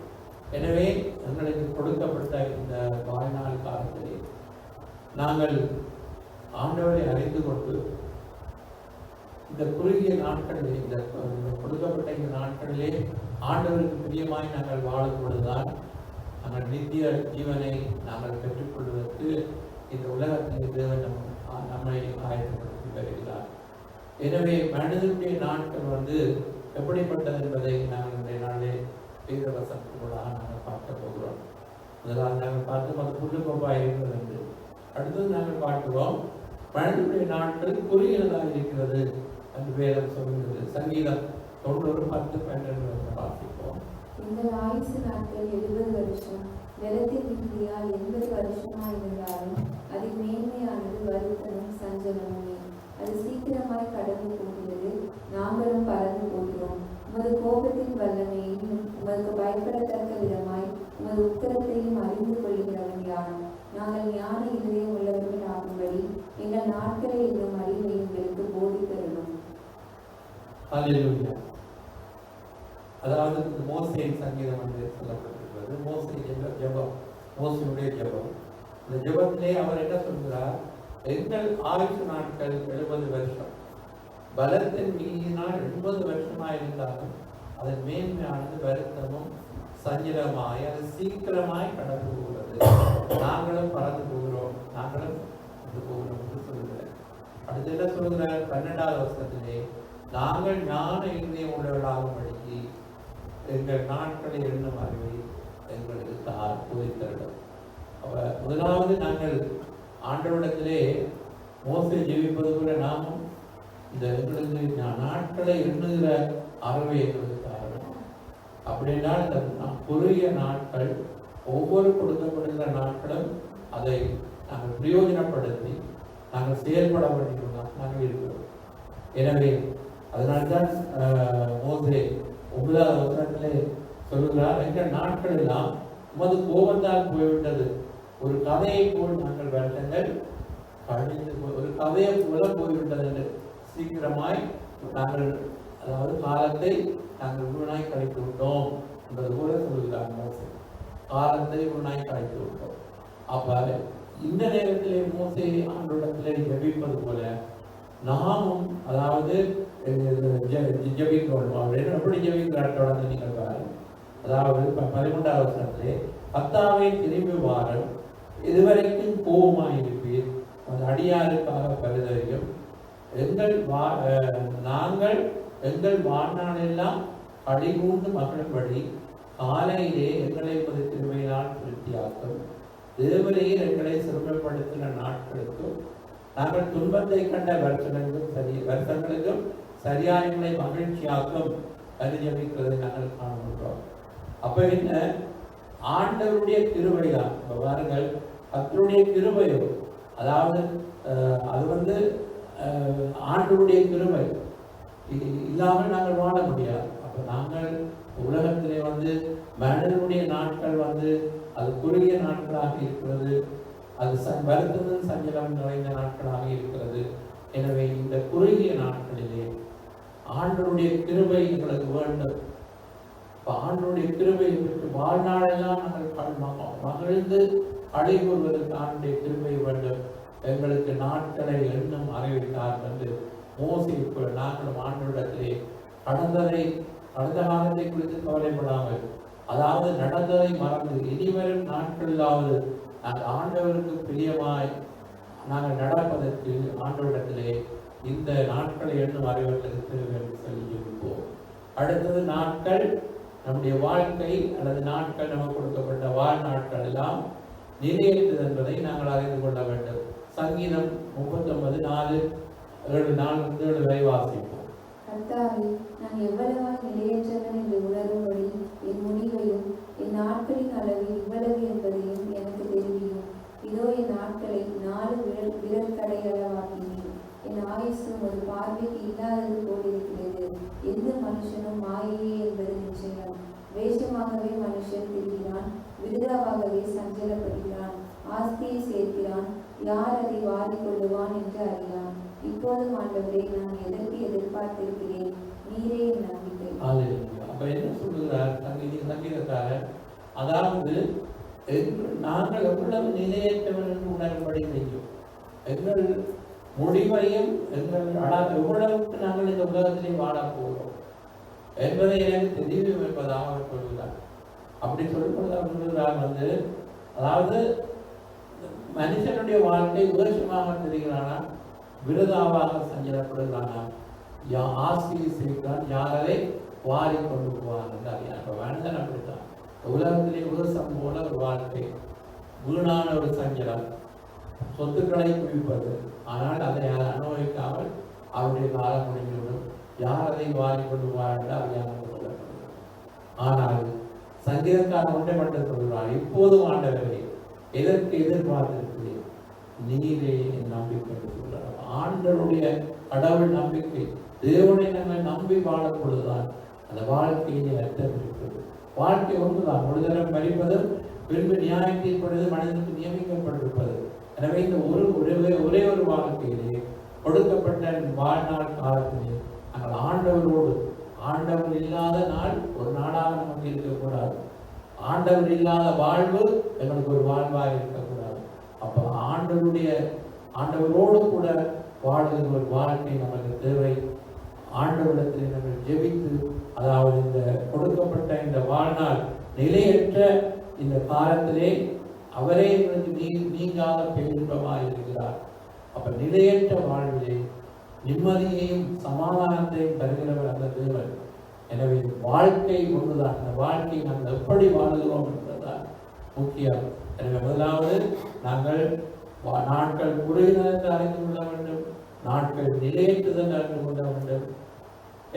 எனவே எங்களுக்கு கொடுக்கப்பட்ட இந்த வாழ்நாள் காலத்திலே நாங்கள் ஆண்டவரை அறிந்து கொண்டு இந்த குறுகிய நாட்களிலே இந்த கொடுக்கப்பட்ட இந்த நாட்களிலே ஆண்டவருக்கு பிரியமாய் நாங்கள் வாழும் பொழுதுதான் நாங்கள் நித்திய ஜீவனை நாங்கள் பெற்றுக்கொள்வதற்கு இந்த உலகத்தில் தேவன் நம்மை ஆயத்தப்படுத்தி வருகிறார். எனவே மனிதனுடைய நாட்கள் எப்படிப்பட்டது என்பதை நாங்கள் இன்றைய நாளே வேதவசனத்தினூடாக நாங்கள் பார்க்க போகிறோம். முதலாவது நாங்கள் பார்த்தோம் அது புல்லுக்கோப்பாக இருக்கிறது என்று. அடுத்தது நாங்கள் பார்க்கிறோம் மனிதனுடைய நாட்கள் குறுகியதாக இருக்கிறது என்று வேதம் சொல்கிறது. சங்கீதம் 90:10-12 வாசிப்போம். எங்கள் ஆயுசு நாட்கள் 70 வருஷம், நிலத்தின் இந்தியால் 80 வருஷமாய் இருந்தாலும் அதில் மேன்மையானது வருத்தமும் சஞ்சலமுமே. அது சீக்கிரமாய் கடந்து போகிறது, நாங்களும் பறந்து போகிறோம். உமது கோபத்தின் வல்லமையையும் உமது பயப்படத்தக்க விதமாய் உமது உத்தரத்தையும் அறிந்து கொள்கிறவன் யார்? நாங்கள் ஞான இதயம் உள்ளவர்கள் ஆகும்படி எங்கள் நாட்களை இன்னும் அறிவை எங்களுக்கு போதித்தரணும். ஹல்லேலூயா. அதாவது மோசேயின் சங்கீதம் என்று சொல்லப்பட்டிருக்கிறது. மோசே ஜெபம், மோசேயுடைய ஜெபம். இந்த ஜெபத்திலே அவர் என்ன சொல்கிறார்? எங்கள் ஆயுசு நாட்கள் 70 வருஷம், பலத்தின் மீதினால் 80 வருஷமாய் இருந்தாலும் அதன் மேன்மையானது வருத்தமும் சஞ்சலமாய் அது சீக்கிரமாய் கடந்து போகிறது, நாங்களும் பறந்து போகிறோம், நாங்களும் போகிறோம் என்று சொல்கிறார். அடுத்து என்ன சொல்கிறார்? 12வது வசனத்திலே நாங்கள் ஞான இதயம் உள்ளவர்களாகும்படிக்கு எங்கள் நாட்களை எண்ணும் அறிவை எங்களுக்கு போதித்தருடும். முதலாவது நாங்கள் ஆண்டவரிடத்திலே மோசே ஜெபிப்பது போல நாமும் இந்த எங்களுக்கு நாட்களை எண்ணுகிற அறிவை எங்களுக்கு தரணும். அப்படின்னால் இந்த குறுகிய நாட்கள் ஒவ்வொரு கொடுக்கப்படுகிற நாட்களும் அதை நாங்கள் பிரயோஜனப்படுத்தி நாங்கள் செயல்பட வேண்டியவர்களாக நாங்கள் இருக்கிறோம். எனவே அதனால்தான் மோசே 9வது வசனத்திலே சொல்லுகிறார், எங்கள் நாட்கள் எல்லாம் உமது கோபத்தால் போய்விட்டது, ஒரு கதையை போல் நாங்கள் வருடங்கள் கழிந்து ஒரு கதையை போல போய்விட்டது என்று சீக்கிரமாய் நாங்கள் அதாவது காலத்தை நாங்கள் உருநாய் கழித்து விட்டோம் என்பது போல சொல்லுகிறார் மோசே. காலத்தை உருநாய் கழித்து விட்டோம். அப்ப இந்த நேரத்திலே மோசே ஆண்டவரிடத்திலே ஜெபிப்பது போல நாமும் அதாவது ஜெபிக்கிறோம். எப்படி ஜெபிக்கிறார் தொடர்ந்து நீங்கள் பாருங்கள். அதாவது 13வது வசனத்திலே கர்த்தாவே திரும்பி வாரும், இதுவரைக்கும் கோபமாயிருப்பீர், அந்த அடியாருக்காக பரிதவியும் நாங்கள் எங்கள் வாழ்நாளெல்லாம் அடிகூர்ந்து மகிழும்படி காலையிலே எங்களை ஒரு திருமையினால் திருப்தியாக்கும், தேவரையில் எங்களை சிறுமைப்படுத்தின நாட்களுக்கும் நாங்கள் துன்பத்தை கண்ட வருஷங்களுக்கும் சரியானங்களை மகிழ்ச்சியாக்கும் அறிஞபிக்கிறதை நாங்கள் காண்கிறோம். அப்ப என்ன? ஆண்டவருடைய கிருபை தான். பாருங்கள், கர்த்தருடைய கிருபையோ அதாவது அது ஆண்டவருடைய கிருபை இல்லாமல் நாங்கள் வாழ முடியாது. அப்ப நாங்கள் உலகத்திலே மனிதனுடைய நாட்கள் அது குறுகிய நாட்களாக இருக்கிறது, அது வருத்தமும் சஞ்சலம் நிறைந்த நாட்களாக இருக்கிறது. எனவே இந்த குறுகிய நாட்களிலே ஆண்டவருடைய கிருபை எங்களுக்கு வேண்டும். ஆண்டவருடைய கிருபை பெற்று வாழ்நாளெல்லாம் நாங்கள் மகிழ்ந்து அழிவுறுவதற்கு ஆண்டை திரும்பி வேண்டும், எங்களுக்கு நாட்களை எண்ணும் அறிவித்தார் என்று மோசே நாங்களும் ஆண்டவரிடத்திலே கடந்த காலத்தை குறித்து கவலைப்படாமல், அதாவது நடந்ததை மறந்து இனிவரும் நாட்களிலாவது நாங்கள் ஆண்டவருக்கு பிரியமாய் நாங்கள் நடப்பதற்கு ஆண்டவரிடத்திலே இந்த நாட்களை எண்ணும் அறிவதற்கு திரும்ப சொல்லி இருப்போம். அடுத்தது நாட்கள், நம்முடைய வாழ்க்கை அல்லது நாட்கள் நமக்கு கொடுக்கப்பட்ட வாழ்நாட்கள் எல்லாம் நிலையற்றது என்பதை நாங்கள் அறிந்து கொள்ள வேண்டும். சங்கீதம் 39:4-7 வரை வாசிப்போம். கர்த்தாவே, நான் எவ்வளவாய் நிலையற்றவன் என்று உணரும்படி என் முடிவையும் என் நாட்களின் அளவு இவ்வளவு என்பதையும் எனக்கு தெரிவியும். இதோ என் நாட்களை 4 விரற்கடையளவாக்கினேன். என் ஆயுசும் ஒரு பார்வைக்கு இல்லாதது போல் இருக்கிறது. எந்த மனுஷனும் மாயையே என்பது நிச்சயம். வேஷமாகவே மனுஷன் திரிகிறான், விருதாவாகவே சஞ்சலப்படுகிறான். ஆஸ்தியை சேர்க்கிறான், யார் அதை வாரிக்கொள்ளுவான் என்று அறியான். இப்போதும் ஆண்டவரே, நான் எதற்கு எதிர்பார்த்திருக்கிறேன், நீரே என் நம்பிக்கை. அப்ப என்ன சொல்லுகிறார் சங்கீதக்காரர்? அதாவது நாங்கள் எவ்வளவு நிலையற்றவன் என்று உணரும்படி செய்யும், எங்கள் முடிவையும் எங்கள் எவ்வளவுக்கு நாங்கள் இந்த உலகத்திலே வாழப் போகிறோம் என்பதை எனக்கு தெரியும் என்பதாக அவர் சொல்கிறார். அப்படி சொல்லும்போது அவர் சொல்லுகிறார் அதாவது மனுஷனுடைய வாழ்க்கை வேஷமாக தெரிகிறானா, விருதாவாக சஞ்சலப்படுகிறானா, ஆசையை செய்கிறான், யாரை வாரி கொண்டு போவாங்க. அப்ப மனிதன் அப்படித்தான், உலகத்திலே வேஷம் போல ஒரு வாழ்க்கை, வீணான ஒரு சஞ்சலம், சொத்துக்களை குவிப்பது, ஆனால் அதை அனுபவிக்காமல் அவருடைய காலம் முடிந்துவிடும். யார் அதை வாரி கொண்டு போவார்கள் அறியாமல் சொல்லப்படுகிறது. ஆனால் சங்கீதக்காரன் ஒன்றை மட்டும் சொல்கிறார், இப்போதும் ஆண்டவரே எதற்கு எதிர்பார்த்திருக்கிறேன், நீரே என் நம்பிக்கை என்று சொல்கிறார். ஆண்டவருடைய கடவுள் நம்பிக்கை, தேவனை நாங்கள் நம்பி வாழும் பொழுதுதான் அந்த வாழ்க்கையிலே அர்த்தம் இருக்கிறது. வாழ்க்கை ஒன்றுதான், ஒரு தரம் மரிப்பதும் பின்பு நியாயம் தீர்ப்பது மனிதனுக்கு நியமிக்கப்பட்டிருப்பது. எனவே இந்த ஒரே ஒரு வாழ்க்கையிலே கொடுக்கப்பட்ட வாழ்நாள் காலத்திலே நாங்கள் ஆண்டவரோடு, ஆண்டவர் இல்லாத நாள் ஒரு நாளாக நமக்கு இருக்கக்கூடாது, ஆண்டவர் இல்லாத வாழ்வு எங்களுக்கு ஒரு வாழ்வாக இருக்கக்கூடாது. அப்ப ஆண்டவரோடு கூட வாழ்கிற ஒரு வாழ்க்கை நமக்கு தேவை. ஆண்டவரிடத்தில் நம்ம ஜெபித்து, அதாவது இந்த கொடுக்கப்பட்ட இந்த வாழ்நாள் நிலையற்ற இந்த காலத்திலே அவரே எங்களுக்கு நீங்காத பேரின்பமாக இருக்கிறார். அப்ப நிலையற்ற வாழ்விலே நிம்மதியையும் சமாதானத்தையும் தருகிறவர் அந்த தேவன். எனவே வாழ்க்கை ஒன்றுதான், அந்த வாழ்க்கை நாங்கள் எப்படி வாழுகிறோம் என்பதுதான் முக்கியம். எனவே முதலாவது நாங்கள் நாட்கள் குறைந்ததென்று அறிந்து கொள்ள வேண்டும், நாட்கள் நிலையற்றதென்று அறிந்து கொள்ள வேண்டும்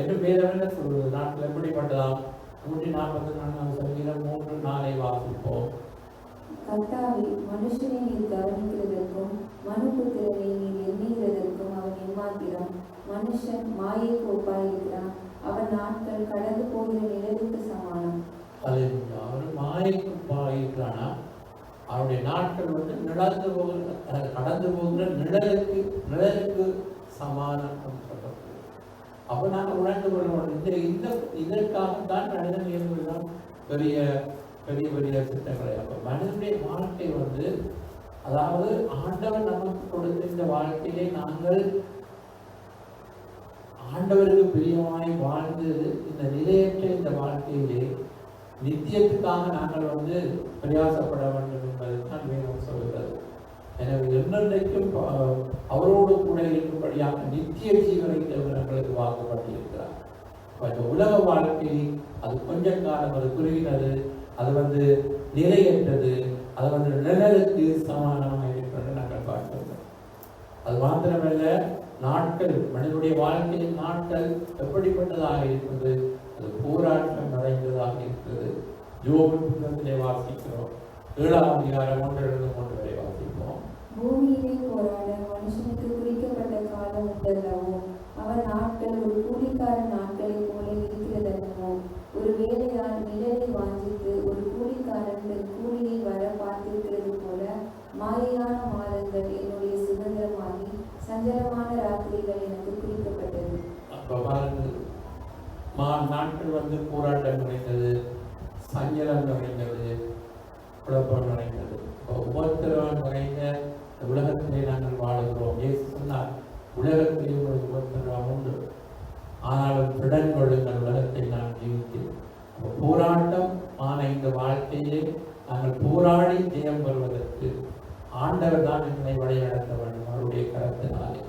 என்று வேதம் என்ன சொல்வது. நாட்கள் எப்படிப்பட்டதாம்? 144 சங்கீதம் 3-4 வாசிப்போம். கர்த்தாவே, மனுஷனை நீர் கவனிக்கிறதற்கும் மனுபுத்திரனை நீர் எண்ணுகிறதற்கும் அவன் எம்மாத்திரம். மனுஷன் மாயைக்கு ஒப்பாயிருக்கிறான், அவன் நாட்கள் கடந்து போகிற நிழலுக்கு சமானம். அவர் மாயைக்கு ஒப்பாயிருக்கிறானா? அவருடைய நாட்கள் கடந்து போகிற நிழலுக்கு சமானம் சொல்லப்படுது. அப்ப நாங்கள் உணர்ந்து கொள்ளணும், இதற்காகத்தான் மனிதன் இயங்குகிறோம் பெரிய பெரிய பெரிய திட்டங்களை. அப்ப மனிதனுடைய வாழ்க்கை அதாவது ஆண்டவர் நமக்கு கொடுத்த இந்த வாழ்க்கையிலே நாங்கள் ஆண்டவருக்கு பிரியமாய் வாழ்ந்து இந்த நிலையற்ற இந்த வாழ்க்கையிலே நித்தியத்துக்காக நாங்கள் பிரயாசப்பட வேண்டும் என்பதைத்தான் வேதம் சொல்கிறது. எனவே என்னென்றைக்கும் அவரோடு கூட இருக்கும்படியாக நித்திய ஜீவனை எங்களுக்கு வாக்கப்பட்டிருக்கிறார். இந்த உலக வாழ்க்கை அது கொஞ்ச காலம் அது குறுகினது, அது நிலையற்றது, அது நிழலுக்கு சமானமாக இருக்கிறது நாங்கள் பார்க்கிறோம். அது மாத்திரமல்ல, நாட்கள் மனிதனுடைய வாழ்க்கையின் நாட்கள் எப்படிப்பட்டதாக இருக்கிறது? அது போராட்டம் நிறைந்ததாக இருக்கிறது. யோபு புத்தகத்திலே வாசிக்கிறோம், 7ஆம் அதிகாரம் 1-3 வரை வாசிப்போம். பூமியிலே போராட மனுஷனுக்கு குறிக்கப்பட்ட காலம் உண்டல்லவோ, அவன் நாட்கள் ஒரு கூலிக்காரன் நாட்களை போல இருக்கிறதல்லவோ. ஒரு வேலையால் நிழலை வாஞ்சித்து ஒரு கூலிக்காரன் தன் கூலியை வர பார்த்திருக்கிறது போல மாயையான மாதங்கள் என்னுடைய சுதந்திரமாகி சஞ்சலமான ராத்திரிகள் எனக்கு குறிக்கப்பட்டது. அப்ப பாருங்கள், நாட்கள் போராட்டம் நிறைந்தது, சஞ்சலம் நிறைந்தது, குழப்பம் நிறைந்தது. ஒவ்வொரு நிறைந்த இந்த உலகத்திலே நாங்கள் வாழுகிறோம். இயேசு சொன்னார், உலகத்திலே உங்களுக்கு உபத்திரவம் உண்டு, ஆனாலும் திடன் கொள்ளுங்கள், உலகத்தை நான் ஜீவித்தேன். போராட்டம் ஆன இந்த வாழ்க்கையிலே நாங்கள் போராடி ஜெயம் பெறுவதற்கு ஆண்டவர் தான் எங்களை வழிநடத்த வேண்டும் அவருடைய கரத்தினாலே.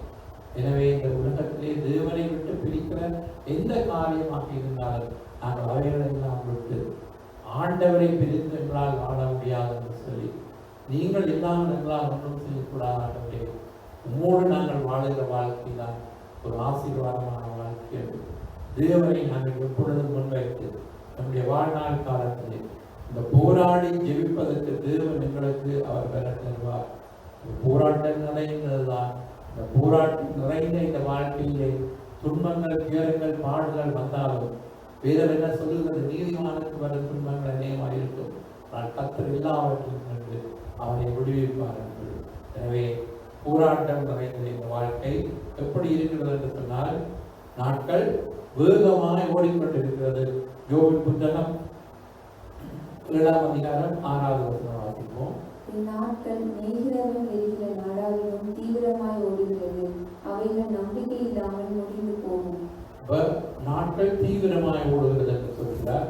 எனவே இந்த உலகத்திலே தேவனை விட்டு பிரிக்கிற எந்த காரியமாக இருந்தாலும் நாங்கள் அவைகளெல்லாம் விட்டு ஆண்டவரை பிரித்து எங்களால் வாழ முடியாது என்று சொல்லி, நீங்கள் இல்லாமல் எங்களால் ஒன்றும் செய்யக்கூடாது, உம்மோடு நாங்கள் வாழுகிற வாழ்க்கை தான் ஒரு ஆசீர்வாதமான வாழ்க்கை. தேவனை நாங்கள் எப்பொழுதும் முன்வைத்து நம்முடைய வாழ்நாள் காலத்திலே இந்த போராடி ஜெபிப்பதற்கு தேவன் எங்களுக்கு அவர் பெற தருவார். போராட்டம் நிறைந்ததுதான். இந்த போராட்டம் நிறைந்த இந்த வாழ்க்கையிலே துன்பங்கள், துயரங்கள், பாடுகள் வந்தாலும் வேதம் என்ன சொல்லுகிறது? நீதிமானுக்கு வரும் துன்பங்கள் அநேகமாக இருக்கும், ஆனால் கர்த்தர் எல்லாவற்றையும் கண்டு அவனை விடுவிப்பார் என்று. எனவே போராட்டம் நிறைந்த இந்த வாழ்க்கை எப்படி இருக்கிறது என்று சொன்னால், நாட்கள் வேகமாய் ஓடிக்கொண்டிருக்கிறது. யோபின் புத்தகம் 7ஆம் அதிகாரம் 6வது வசனம் வாசிப்போம். இந்நாட்கள் மேய்கிறவன் எரிகிற நாடாவிலும் தீவிரமாய் ஓடுகிறது, அவைகள் நம்பிக்கை இல்லாமல் முடிந்து போகும். நாட்கள் தீவிரமாய் ஓடுகிறது என்று சொல்கிறார்.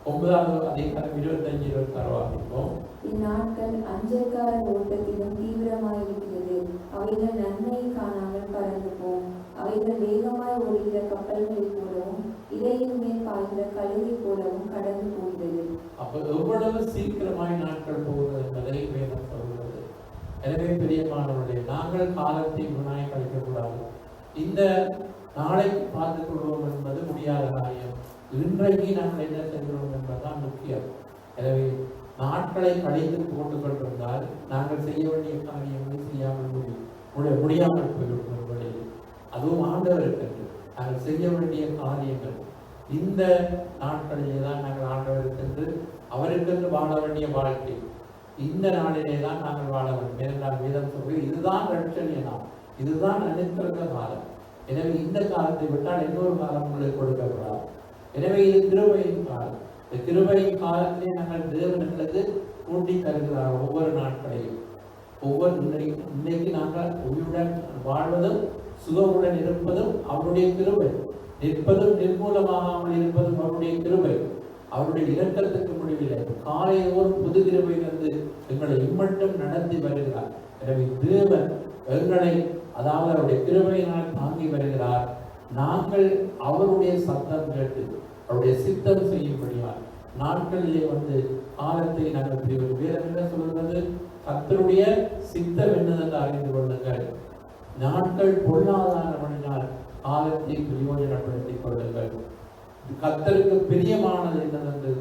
9வது அதிகாரம் 25-26 வாசிப்போம். இந்நாட்கள் அஞ்சற்கார ஓட்டத்திலும் தீவிரமாய் இருக்கிறது, அவைகள் நன்மையை காணாமல் பறந்து போகும். அவைகள் வேகமாய் ஓடுகிற கப்பல்களை போலவும் இடையின் மேல் பாய்கிற கழுதை போலவும் கடந்து போகிறது. அப்ப எவ்வளவு சீக்கிரமாய் நாட்கள் போகிறது என்பதை வேதம் சொல்கிறது. எனவே பிரியமானவர்களே, நாங்கள் காலத்தை வீணாய் கழிக்கக்கூடாது. இந்த நாளைக்கு பார்த்துக் கொள்வோம் என்பது முடியாத காரியம். இன்றைக்கு நாங்கள் என்ன செய்கிறோம் என்பதுதான் முக்கியம். எனவே நாட்களை கழித்து போட்டுக் கொண்டிருந்தால் நாங்கள் செய்ய வேண்டிய காரியங்களை செய்யாமல் முடியாமல் போய்விடும். அதுவும் ஆண்டவருக்கு நாங்கள் செய்ய வேண்டிய காரியங்கள் இந்த நாட்களிலே தான் நாங்கள் ஆண்டவருக்கு அவருக்கென்று வாழ வேண்டிய வாழ்க்கை இந்த நாளிலே தான் நாங்கள் வாழ வேண்டும். ஏனென்றால் வேதம் சொல்வது இதுதான் ரட்சணிய நாள், இதுதான் அனைத்திருந்த காலம். எனவே இந்த காலத்தை விட்டால் இன்னொரு காலம் உங்களுக்கு கொடுக்கப்படாது. எனவே இது கிருபையின் காலம். இந்த கிருபையின் காலத்திலே நாங்கள் தேவனுக்கு கூட்டி தருகிறார் ஒவ்வொரு நாட்களையும். இன்னைக்கு நாங்கள் உயிருடன் வாழ்வதும் சுகமுடன் இருப்பதும் அவருடைய கிருபை, நிற்பதும் நிர்மூலமாகாமல் இருப்பதும் அவருடைய கிருபை. அவருடைய இரக்கத்துக்கு முடிவில்லை. காலையோர் புது கிருபை வந்து எங்களை இம்மட்டும் நடத்தி வருகிறார். எனவே தேவன் எங்களை அதாவது அவருடைய கிருபையினால் தாங்கி வருகிறார். நாங்கள் அவருடைய சத்தம் கேட்டு அவருடைய சித்தம் செய்யும்படியால் நாட்களிலே வந்து காலத்தை நாங்கள் பிரிவோம். வேதம் என்ன சொல்வது? கர்த்தருடைய சித்தம் என்னதென்று அறிந்து கொள்ளுங்கள். நாட்கள் பொருளாதாரமணினால் காலத்தை பிரயோஜனப்படுத்திக் கொள்ளுங்கள். கர்த்தருக்கு பிரியமானது என்னதென்று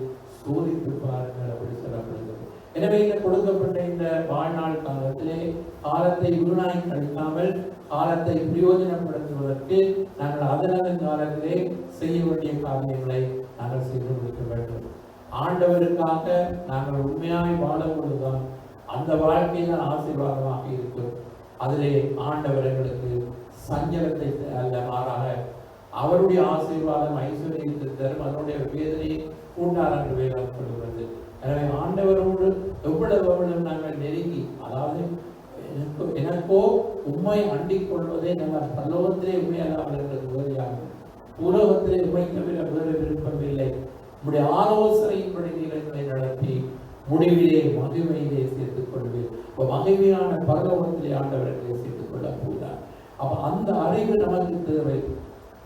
சோதித்து பாருங்கள் அப்படி சொல்லப்படுகிறது. எனவே இந்த கொடுக்கப்பட்ட இந்த வாழ்நாள் காலத்திலே காலத்தை வீணாய் கழிக்காமல் காலத்தை பிரயோஜனப்படுத்துவதற்கு நாங்கள் அதனதன் காலத்திலே செய்ய வேண்டிய காரியங்களை நாங்கள் செய்து முடிக்க வேண்டும். ஆண்டவருக்காக நாங்கள் உண்மையாய் வாழும் பொழுதுதான் அந்த வாழ்க்கையில் ஆசீர்வாதமாக இருக்கும். அதிலே ஆண்டவர் எங்களுக்கு சஞ்சலத்தை அல்ல, மாறாக அவருடைய ஆசீர்வாதம் ஐஸ்வர்யத்தை தரும், அதனுடைய வேதனையை கூட்டார் என்று வேதம் சொல்கிறது. எனவே ஆண்டவரோடு எவ்வளவு நாங்கள் நெருங்கி, அதாவது எனக்கோ உண்மை அண்டிக் கொள்வதே நாங்கள் பல்லோகத்திலே உண்மையல்லாமல் இருக்கிறது வேறையாகும். உலகத்திலே உண்மை தவிர வேறு விருப்பமில்லை. உங்களுடைய ஆலோசனையின்படி நீளங்களை நடத்தி முடிவிலே மகிமையிலே சேர்த்துக் கொள்வேன். மகிமையான பரலோகத்திலே ஆண்டவர்களை சேர்த்துக் கொள்ள போகிறார். அப்ப அந்த அறிவு நமக்கு தேவை.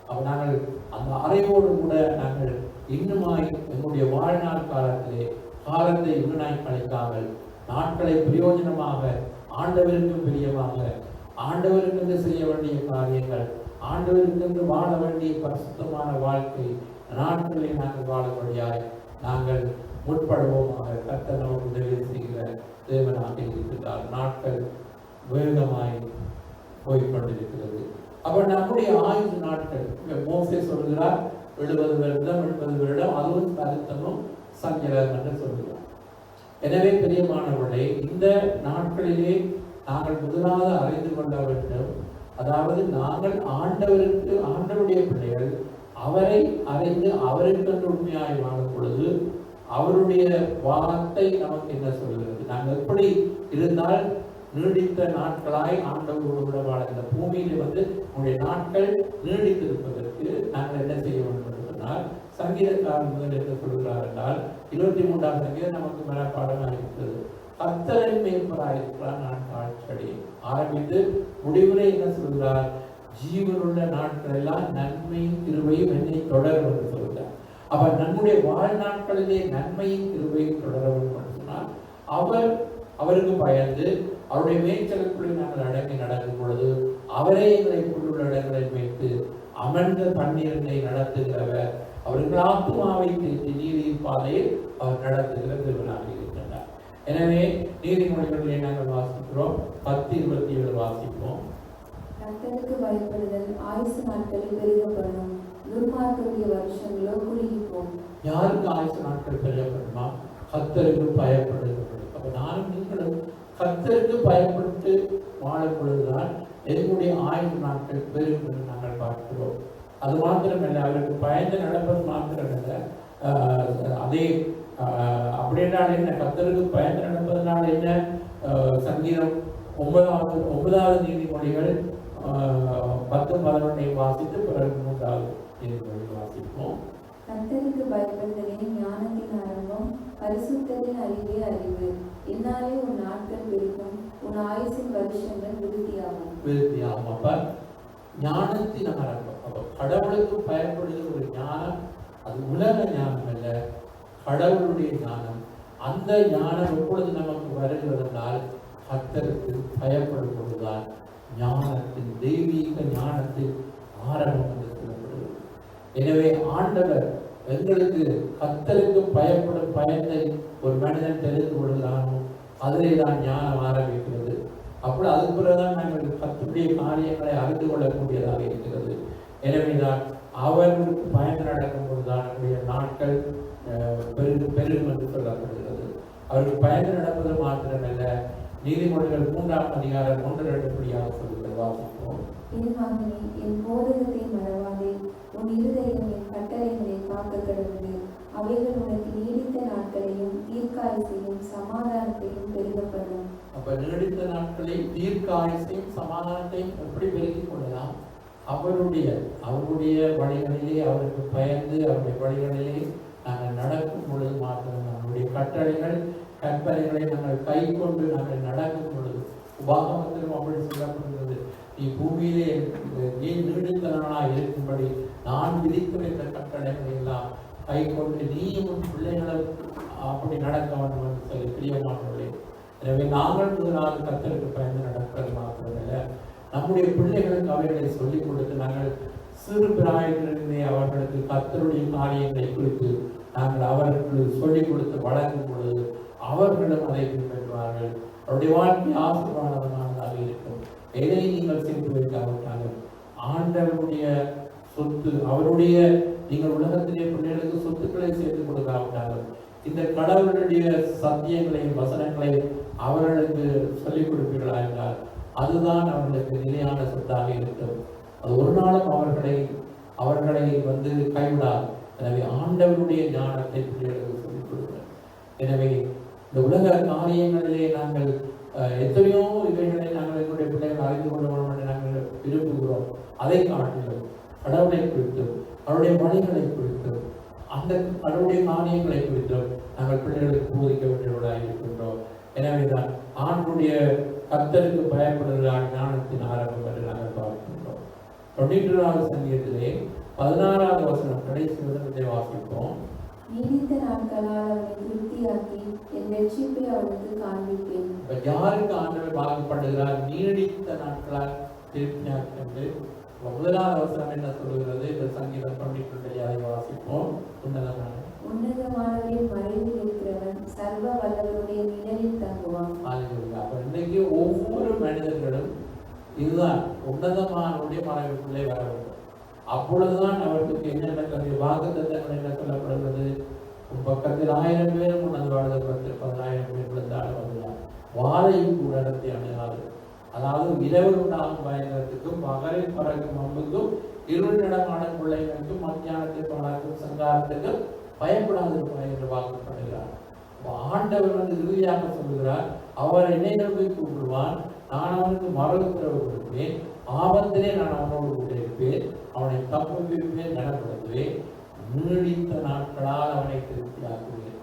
அப்ப நாங்கள் அந்த அறிவோடு கூட நாங்கள் இன்னுமாய் எங்களுடைய வாழ்நாள் காலத்திலே காலத்தை வீணாய் கழிக்காமல் நாட்களை பிரயோஜனமாக ஆண்டவருக்கு பிரியமாக ஆண்டவருக்கு செய்ய வேண்டிய காரியங்கள், ஆண்டவருக்கு வாழ வேண்டிய பரிசுத்தமான வாழ்க்கை நாட்களை நாங்கள் வாழபடியாய் நாங்கள் முற்படுவோமாக. கர்த்தர் நமக்கு உதவி செய்கிற தேவனாக இருக்கிறார். நாட்கள் வேகமாய் போய்கொண்டிருக்கிறது. அப்ப நம்முடைய ஆயுசு நாட்கள் மோசே சொல்கிறார் 70 வருடம் 80 வருடம், அதுவும் கருத்தமும் சஞ்சலம் என்று சொல்கிறார். எனவே பிரியமானவர்களே, இந்த நாட்களிலே நாங்கள் முதலாவது அறிந்து கொள்ள வேண்டும். அதாவது நாங்கள் ஆண்டவருடைய பிள்ளைகள், அவரை அறிந்து அவருக்கு உண்மையாய் வாழும் பொழுது அவருடைய வார்த்தை நமக்கு என்ன சொல்கிறது? நாங்கள் எப்படி இருந்தால் நீடித்த நாட்களாய் ஆண்டவரோடு கூட வாழ இந்த பூமியில வந்து உங்களுடைய நாட்கள் நீடித்திருப்பதற்கு நாங்கள் என்ன செய்ய வேண்டும் என்று சொன்னால் சங்கீதக்காரன் முதல் என்ன சொல்கிறார் என்றால் 23ஆம் சங்கீதம் நமக்கு மனப்பாடமாக இருக்கிறது. கர்த்தரின் மேய்ப்பராயிருக்கிறார் நான் காட்சி ஆரம்பித்து முடிவுரை என்ன சொல்கிறார்? ஜீவனுள்ள நாட்கள் எல்லாம் நன்மையும் கிருபையும் என்னை தொடரும் என்று சொல்கிறார். அப்ப நம்முடைய வாழ்நாட்களிலே நன்மையும் கிருபையும் தொடரும் என்று சொன்னால் அவருக்கு பயந்து அவருடைய மேய்ச்சலுக்குள்ளே நாங்கள் அடங்கி நடக்கும் பொழுது அவரே எங்களை கொண்டுள்ள இடங்களை வைத்து அமர்ந்த தண்ணீரை நடத்துகிறவர், அவர்கள் ஆத்துமாவை தேற்றி நீதியின் பாதையில் அவர் நடத்துகிற திருவனாக இருக்கின்றார். எனவே நீதிமொழிகளிலே நாங்கள் வாசிக்கிறோம். 10:27 வாசிப்போம். கர்த்தருக்கு பயப்படுதல் ஆயுசு நாட்களில் பெருகப்படும், துன்மார்க்கருடைய வருஷங்களோ குறுகிப்போம். யாருக்கு ஆயுசு நாட்கள் பெருகப்படுமா? கர்த்தருக்கு பயப்படுகிறது. அப்ப நானும் நீங்களும் கர்த்தருக்கு பயப்பட்டு வாழும் பொழுதுதான் எங்களுடைய ஆயுசு நாட்கள் பெருகும் என்று நாங்கள் பார்க்கிறோம். அது மாத்திரமல்ல, அவருக்கு பயந்து நடப்பது மாத்திரமல்ல, அதே அப்படி என்றால் என்ன? கர்த்தருக்கு பயந்து நடப்பதனால என்ன? சங்கீதம் 9வது நீதிமொழிகள் 10-11 வாசித்து பிறகு 3வது நீதிமொழி வாசிப்போம். கர்த்தருக்கு பயப்படுதலே ஞானத்தின் ஆரம்பம், பரிசுத்தத்தின் அறிவே அறிவு. என்னாலே உன் நாட்கள் பெருகும், உன் ஆயுசின் வருஷங்கள் விருத்தியாகும். அப்ப ஞானத்தின் ஆரம்பம். அப்ப கடவுளுக்கு பயப்படுகிற ஒரு ஞானம், அது உலக ஞானம் அல்ல, கடவுளுடைய ஞானம். அந்த ஞானம் எப்பொழுது நமக்கு வருகிறதுனால் கர்த்தருக்கு பயப்படும் பொழுதுதான் ஞானத்தின் தெய்வீக ஞானத்தின் ஆரம்பம் என்று சொல்லப்படுகிறது. எனவே ஆண்டவர் எங்களுக்கு கர்த்தருக்கு பயப்படும் பயத்தை ஒரு மனிதன் தெரிந்து கொள்கிறானோ அதிலே தான் ஞானம் ஆரம்பிக்கிறது. அப்படி அதுக்கு பிறகுதான் நாங்கள் கர்த்தருடைய காரியங்களை அறிந்து கொள்ளக்கூடியதாக இருக்கிறது. எனவேதான் அவர்களுக்கு பயந்து நடக்கும் பொழுதுதான் நம்முடைய நாட்கள் பெருகும் என்று சொல்லப்படுகிறது. அவருக்கு பயந்து நடப்பது மாத்திரமல்ல, நீதிமொழிகள் 3ஆம் அதிகாரம் 1-2 சொல்லுங்கள், வாசிப்போம். என் மகனே, என் போதகத்தை மறவாதே, உன் இருதயம் என் கட்டளைகளை காக்க கடவுது. அவைகள் உனக்கு நீடித்த நாட்களையும் தீர்க்காயுசையும் சமாதானத்தையும் பெருகப்படும். அப்ப நீடித்த நாட்களையும் தீர்க்காயுசையும் சமாதானத்தையும் எப்படி பெருக்கிக் கொள்ளலாம்? அவருடைய வழிகளிலே அவருக்கு பயந்து அவருடைய வழிகளிலே நாங்கள் நடக்கும் பொழுது மாத்திரம், நம்முடைய கட்டளைகள் கற்பனைகளை நாங்கள் கை கொண்டு நாங்கள் நடக்கும் பொழுது, உபாகமத்திலும் அப்படி சொல்லப்படுகிறது, நீ பூமியிலே நீ நீடித்தவனாய் இருக்கும்படி நான் விதித்து வைத்த கட்டளைகளை எல்லாம் கை கொண்டு நீயும் உன் பிள்ளைகளும் அப்படி நடக்க வேண்டும் என்று சொல்லி பிரியமானவர்களே. எனவே நாங்கள் முதலாவது கர்த்தருக்கு பயந்து நடக்கிறது மாத்திரமல்ல, நம்முடைய பிள்ளைகளுக்கு அவைகளை சொல்லிக் கொடுத்து நாங்கள் சிறு பிராயத்திலிருந்தே அவர்களுக்கு கர்த்தருடைய காரியங்களை குறித்து நாங்கள் அவர்களுக்கு சொல்லிக் கொடுத்து வளர்க்கும் பொழுது அவர்களும் அதை பின்பற்றுவார்கள். அவருடைய வாழ்க்கை ஆசீர்வாதமானதாக இருக்கும். எதை நீங்கள் சேர்த்து வைக்காவிட்டாலும் ஆண்டவருடைய சொத்து, அவருடைய நீங்கள் உலகத்திலே பிள்ளைகளுக்கு சொத்துக்களை சேர்த்து கொடுக்காவிட்டாலும் இந்த கடவுளுடைய சத்தியங்களையும் வசனங்களையும் அவர்களுக்கு சொல்லிக் கொடுப்பீர்களா என்றால் அதுதான் அவர்களுக்கு நிலையான சொத்தாக இருக்கும். அது ஒரு நாளும் அவர்களை கைவிடாது. எனவே ஆண்டவருடைய ஞானத்தை பிள்ளைகளுக்கு சொல்லிக் கொடுங்கள். எனவே இந்த உலக காரியங்களிலே நாங்கள் எத்தனையோ இவைகளை நாங்கள் எங்களுடைய பிள்ளைகள் அறிந்து கொள்ள வேண்டும் என்று நாங்கள் விரும்புகிறோம். அதை காட்டிலும் கடவுளை குறித்தும் அவருடைய வழிகளை குறித்தும் அந்த கடவுளுடைய காரியங்களை குறித்தும் நாங்கள் பிள்ளைகளுக்கு போதிக்க வேண்டியவர்களாக இருக்கின்றோம். எனவேதான் ஆண்டுடைய கர்த்தருக்கு பயப்படுகிற ஞானத்தின் ஆரம்பம் என்று நாங்கள் பார்க்கின்றோம். 91வது சங்கீதத்திலே 16வது வசனம் கடைசி வசனத்தை வாசிப்போம். நீடித்த நாட்களால் அவனை திருப்தியாக்கி என் ரட்சிப்பை அவனுக்கு காண்பிப்பேன். யாருக்கு ஆண்டவர் வாக்குப்படுகிறார்? நீடித்த நாட்களால் திருப்தியாக்கி என்று. முதலாவது வசனம் என்ன சொல்கிறது? இந்த சங்கீதம் 92 அதை வாசிப்போம். உன்னதமானவரின் மறைவில் இருக்கிறவன் சர்வ வல்லவருடைய நிழலில் தங்குவான். அப்ப இன்னைக்கு ஒவ்வொரு மனிதர்களும் இதுதான் உன்னதமானவருடைய மறைவுக்குள்ளே வர வேண்டும். அப்பொழுதுதான் அவர்களுக்கு என்ன நடக்கிறது? வாக்குத்தத்தங்கள் என்ன சொல்லப்படுகிறது? பக்கத்தில் 1000 பேரும் உன்னத வாழ்வதற்கு 10,000 பேர் விழுந்தாலும் அதுதான் வாழையும் கூட இடத்தை அணுகாது. அதாவது இரவு உண்டாகும் பயங்கரத்துக்கும் பகலில் பறக்கும் அம்புக்கும் இருள் நடமான பிள்ளைகளுக்கும் மத்தியானத்தில் பழக்கும் சங்காரத்துக்கும் பயப்படாதிருப்பாய் என்று வாக்குப்படுகிறார். ஆண்டவர் வந்து இறுதியாக சொல்கிறார், அவர் என்னை நம்பி கூப்பிடுவான், நான் அவனுக்கு மறு உத்தரவு கொடுப்பேன், ஆபத்திலே நான் அவனோடு கூட இருப்பேன், அவனை தப்புவிப்பேன், கனப்படுத்துவேன், நீடித்த நாட்களால் அவனை திருப்தியாக்குவேன்,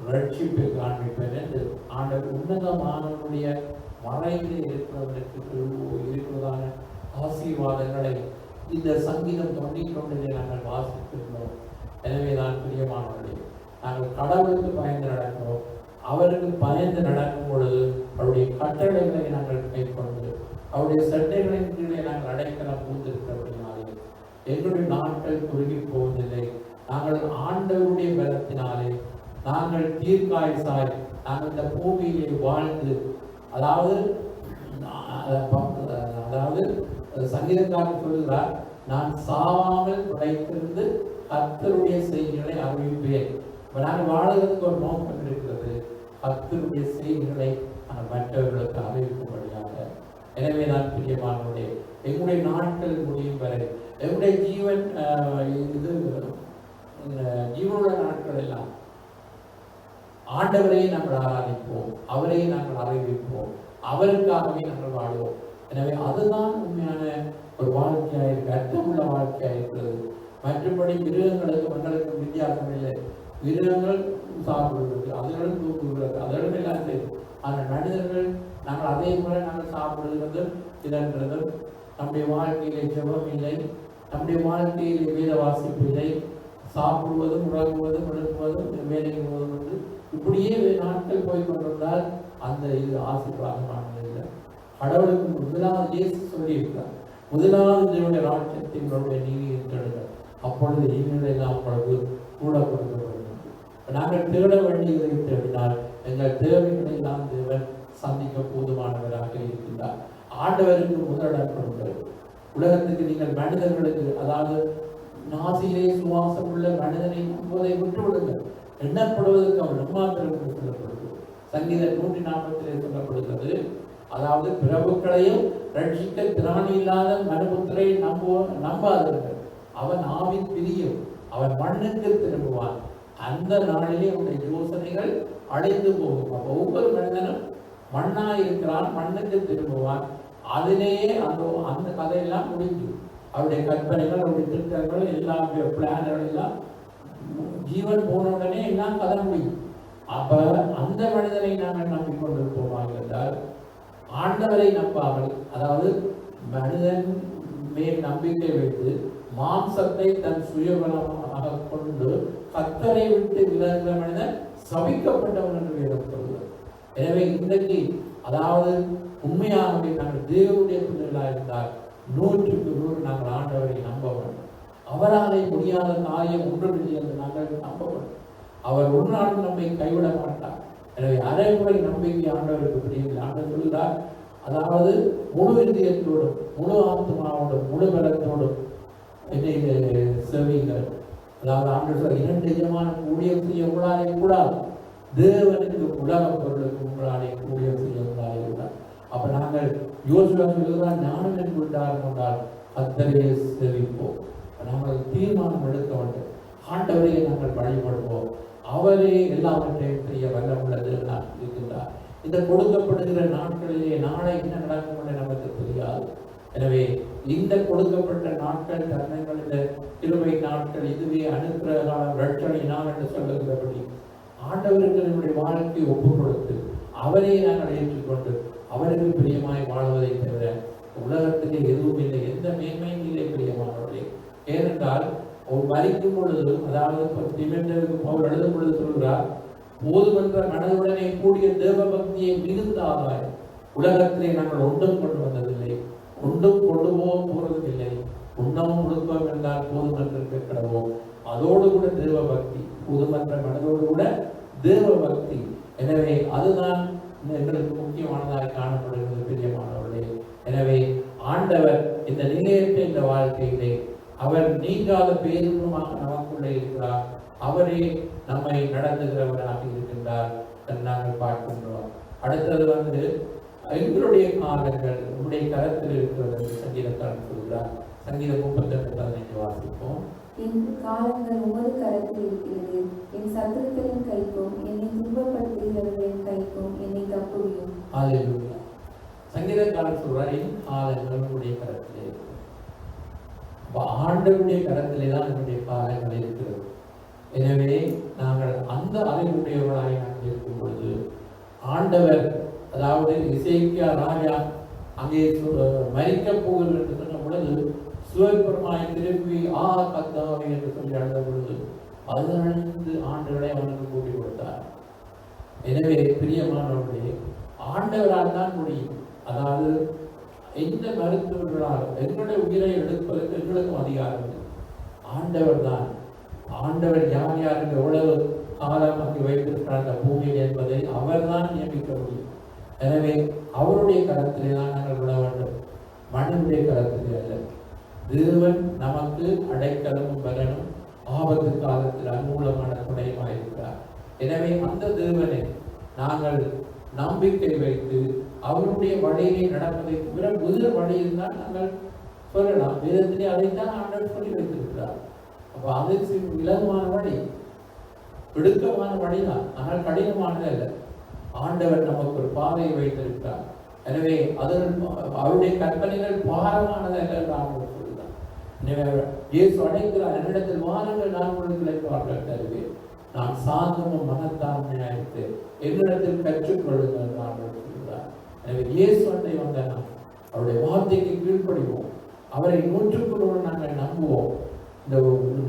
ரட்சிப்பை காண்பிப்பேன் என்று ஆண்டவர் உன்னதமானவனுடைய மறைவிலே இருக்கிறவனுக்கு இருக்கிறதான ஆசீர்வாதங்களை இந்த சங்கீதம் 91 நாங்கள் வாசித்திருந்தோம். எனவே தான் பிரியமானவர்களே, நாங்கள் கடவுளுக்கு பயந்து நடக்கிறோம். அவருக்கு பயந்து நடக்கும் பொழுது அவருடைய கட்டளைகளை நாங்கள் கைக்கொண்டு அவருடைய சட்டைகளின் கீழே நாங்கள் அடைக்கலம் பூந்திருக்கிறபடினாலே எங்களுடைய நாட்கள் குறுகி போவதில்லை. நாங்கள் ஆண்டவருடைய பலத்தினாலே நாங்கள் தீர்க்காயசாய் நாங்கள் இந்த பூமியிலே வாழ்ந்து, அதாவது சங்கீதக்காரன் சொல்கிறார், நான் சாவாமல் படைத்திருந்து கர்த்தருடைய செய்திகளை அறிவிப்பேன். நாங்கள் வாழ்கிறதுக்கு ஒரு நோக்கம் இருக்கிறது, கர்த்தருடைய செய்திகளை நாங்கள் மற்றவர்களுக்கு அறிவிக்கும்படியாக. எனவே நான் பிரியமானவர்களே, எங்களுடைய நாட்கள் முடியும் வரை எங்களுடைய ஜீவனுள்ள நாட்கள் எல்லாம் ஆண்டவரையே நாங்கள் ஆராதிப்போம், அவரையே நாங்கள் அறிவிப்போம், அவருக்காகவே நாங்கள் வாழ்வோம். எனவே அதுதான் உண்மையான ஒரு வாழ்க்கையாக இருக்கு, அர்த்தமுள்ள வாழ்க்கையாக இருக்கிறது. மற்றபடி மிருகங்களுக்கு மங்களுக்கு வித்தியாசம் இல்லை. மிருகங்கள் சாப்பிடுவது, அதுகளும் தூக்குகிறது, அதுகளும் எல்லாம் செய்யும். ஆனால் மனிதர்கள் நாங்கள் அதே போல நாங்கள் சாப்பிடுகிறதும் இதன்றதும் நம்முடைய வாழ்க்கையிலே ஜெபம் இல்லை, நம்முடைய வாழ்க்கையிலே வேத வாசிப்பு இல்லை, சாப்பிடுவதும் உறங்குவதும் எழுப்புவதும் வேலைக்கு போவதும் என்று இப்படியே நாட்கள் போய் கொண்டிருந்தால் அந்த இது ஆசீர்வாதமானது இல்லை. கடவுளுக்கு முதலாவது இயேசு சொல்லியிருக்கிறார், முதலாவது தேவனுடைய ராஜ்யத்தை உங்களுடைய நீதியை தேடுங்கள், அப்பொழுது நீங்கள் எல்லாம் உங்களுக்கு கூட கொடுக்கப்படுகிறது. நாங்கள் தேட வேண்டியதை தேடினால் எங்கள் தேவைகளை எல்லாம் தேவன் சந்திக்க போதுமானவராக இருக்கின்றார். ஆண்டவருக்கு முதலிடம் கொடுங்கள். உலகத்துக்கு நீங்கள் மனிதர்களுக்கு, அதாவது நாசியிலே சுவாசம் உள்ள மனிதனை நம்புவதை விட்டுவிடுங்கள். எண்ணப்படுவதற்கு அவர் நம்மாத்திரம் சொல்லப்படுகிறது. சங்கீதம் 140 சொல்லப்படுகிறது, அதாவது பிரபுக்களையும் ரட்சிக்க திராணி இல்லாத மனுபுத்திரை நம்பாதவர்கள், அவன் ஆவின் பிரியும், அவன் மண்ணுக்கு திரும்புவான், அந்த நாளிலே அவனுடைய யோசனைகள் அடைந்து போகும். அப்போ ஒவ்வொரு மனிதனும் மண்ணாய் இருக்கிறான், மண்ணுக்கு திரும்புவான். அதிலேயே அந்த கதையெல்லாம் முடிஞ்சு, அவருடைய கற்பனைகள், அவருடைய திட்டங்கள் எல்லாம், பிளான்கள் எல்லாம் ஜீவன் போன உடனே எல்லாம் கதை முடியும். அப்ப அந்த மனிதனை நாங்கள் நம்பிக்கொண்டிருப்போமாக இருந்தால், ஆண்டவரை நம்பாமல், அதாவது மனிதன் மேல் நம்பிக்கை வைத்து மாம்சத்தை தன் சுயபலமாக கொண்டு கர்த்தரை விட்டு விலகுகிற மனிதன் சபிக்கப்பட்டவன் என்று வேதம் சொல்கிறது. எனவே இன்றைக்கு, அதாவது உண்மையாகவே நாங்கள் தேவனுடைய பிள்ளைகளாக இருந்தால் 100க்கு 100 நாங்கள் ஆண்டவரை நம்ப வேண்டும். அவராலே முடியாத காரியம் ஒன்றுமில்லை என்று நாங்கள் நம்ப வேண்டும். அவர் ஒரு நாளும் நம்மை கைவிட மாட்டார். எனவே அரைமுறை நம்பிக்கை ஆண்டவருக்கு பிரியவில்லை. ஆண்டவர் சொல்கிறார், அதாவது முழு இதயத்தோடும், முழு ஆத்மாவோடும், முழு பலத்தோடும் என்னை செவிங்கள். அதாவது ஆண்டவர் 2 விதமான ஊழியம் செய்ய உங்களாலே கூடாது. தேவனுக்கு உலக பொருளுக்கு உங்களாலே ஊழியம் செய்ய உங்களாலே கூடாது. அப்ப நாங்கள் யோசுவா சொல்கிறார், ஞானம் என்று கொண்டால் கர்த்தரையே செவிப்போம். நாங்கள் தீர்மானம் எடுக்க வேண்டும். ஆண்டவரையே நாங்கள் வழிபடுவோம். அவரே எல்லாவற்றையும் செய்ய வல்லமுள்ள தேவனாக இருக்கின்றார். இந்த கொடுக்கப்படுகிற நாட்களிலே நாளை என்ன நடக்கும் என்று நமக்கு தெரியாது. எனவே இந்த கொடுக்கப்பட்ட நாட்கள், தருணங்கள், இந்த கிருபை நாட்கள், இதுவே அனுக்கிரக காலம், ரட்சணை நாள் என்று சொல்லுகிறபடி ஆண்டவருக்கு நம்முடைய வாழ்க்கையை ஒப்புக் கொடுத்து அவரே நாங்கள் ஏற்றுக்கொண்டு அவருக்கு பிரியமாய் வாழ்வதை தவிர உலகத்திலே எதுவும் இல்லை, எந்த மேன்மையும் இல்லை பிரியமானவர்களே. ஏனென்றால் அவர் மரிக்கும் பொழுது, அதாவது திமேத்தேயுவுக்கு பவுல் எழுதும் பொழுது சொல்கிறார், போதுமென்ற மனதுடனே கூடிய தேவ பக்தியை மிகுந்த ஆதாயம். உலகத்திலே நாங்கள் ஒன்றும் கொண்டு வந்ததில்லை, ஒன்றும் கொண்டு போவதும் இல்லை, உண்ணவும் கொடுப்போம் என்றால் போதுமென்று கிடவோம். அதோடு கூட தேவ பக்தி, போதுமன்ற மனதோடு கூட தேவ பக்தி. எனவே அதுதான் எங்களுக்கு முக்கியமானதாக காணப்படுகிறது பிரியமானவர்களே. எனவே ஆண்டவர் இந்த நிலையற்ற இந்த வாழ்க்கையிலே அவர் நீங்காத பேருமாக நமக்குள்ளே இருக்கிறார். அவரே நம்மை நடத்துகிறவராக இருக்கின்றார் நாங்கள் பார்க்கின்றோம். அடுத்தது எங்களுடைய காலங்கள் உங்களுடைய கரத்தில் இருக்கிறது என்று சங்கீதக்காரன் சொல்கிறார். சங்கீதம் 38:15 வாசிப்போம். என் காலங்கள் உமது கரத்தில் இருக்கிறது. என் சத்துருக்களின் கைக்கும் என்னை துன்பப்படுத்துகிறவர்களின் கைக்கும் என்னை தப்புவியும். ஹல்லேலூயா. சங்கீதக்காரர் சொல்றார், என் காலங்கள் உம்முடைய கரத்திலே இருக்கிறது. அப்ப ஆண்டவருடைய கரத்திலே தான் நம்முடைய காலங்கள் இருக்கிறது. எனவே நாங்கள் அந்த அறிவுடையவர்களாய் நாங்கள் இருக்கும் பொழுது ஆண்டவர், அதாவது இசைக்கியா ராஜா அங்கே மரிக்கப் போகிறது என்று சொன்ன பொழுது சுவர்புறமாய் திரும்பி கர்த்தாவே என்று சொல்லி அழுத பொழுது 15 ஆண்டுகளை அவனுக்கு கூட்டி கொடுத்தார். எனவே பிரியமானவர்களே, ஆண்டவரால் தான் முடியும். அதாவது எந்த மருத்துவர்களால் எங்களுடைய உயிரை எடுப்பதற்கு எங்களுக்கும் அதிகாரம் இல்லை. ஆண்டவர் தான். ஆண்டவர் யார் யாருக்கு எவ்வளவு காலம் அங்கு வைத்திருக்கிறார் அந்த பூமியில் என்பதை அவர் தான் நியமிக்க முடியும். எனவே அவருடைய கரத்திலே தான் நாங்கள் விட வேண்டும், மனிதனுடைய கரத்திலே அல்ல. தேவன் நமக்கு அடைக்கலமும் பலனும் ஆபத்து காலத்தில் அனுகூலமான துணையுமாயிருக்கிறார். எனவே அந்த தேவனை நாங்கள் நம்பிக்கை வைத்து அவருடைய வழியை நடப்பதை தவிர வேறு வழியில் தான் நாங்கள் சொல்லலாம். வேதத்திலே அதைத்தான் ஆண்டவர் சொல்லி வைத்திருக்கிறார். அப்போ அது இலகுவான வழி, இடுக்கமான வழிதான், ஆனால் கடினமானது அல்ல. ஆண்டவர் நமக்கு ஒரு பாதையை வைத்திருக்கிறார். எனவே அவருடைய கற்பனைகள் பாரமானது அல்ல என்று ஆண்டவர் சொல்கிறார். எனவே இயேசு அழைக்கிறார், என்னிடத்தில் வாருங்கள், நான் உங்களுக்கு இளைப்பாறுதல் தருவேன், நான் சாந்தமும் மனத்தாழ்மையாயிட்டு என்னிடத்தில் கற்றுக்கொள்ளுங்கள் என்று ஆண்டவர் சொல்கிறார். எனவே இயேசு அண்டை வந்த நாம் அவருடைய வார்த்தைக்கு கீழ்ப்படிவோம், அவரை 100% நாங்கள் நம்புவோம். இந்த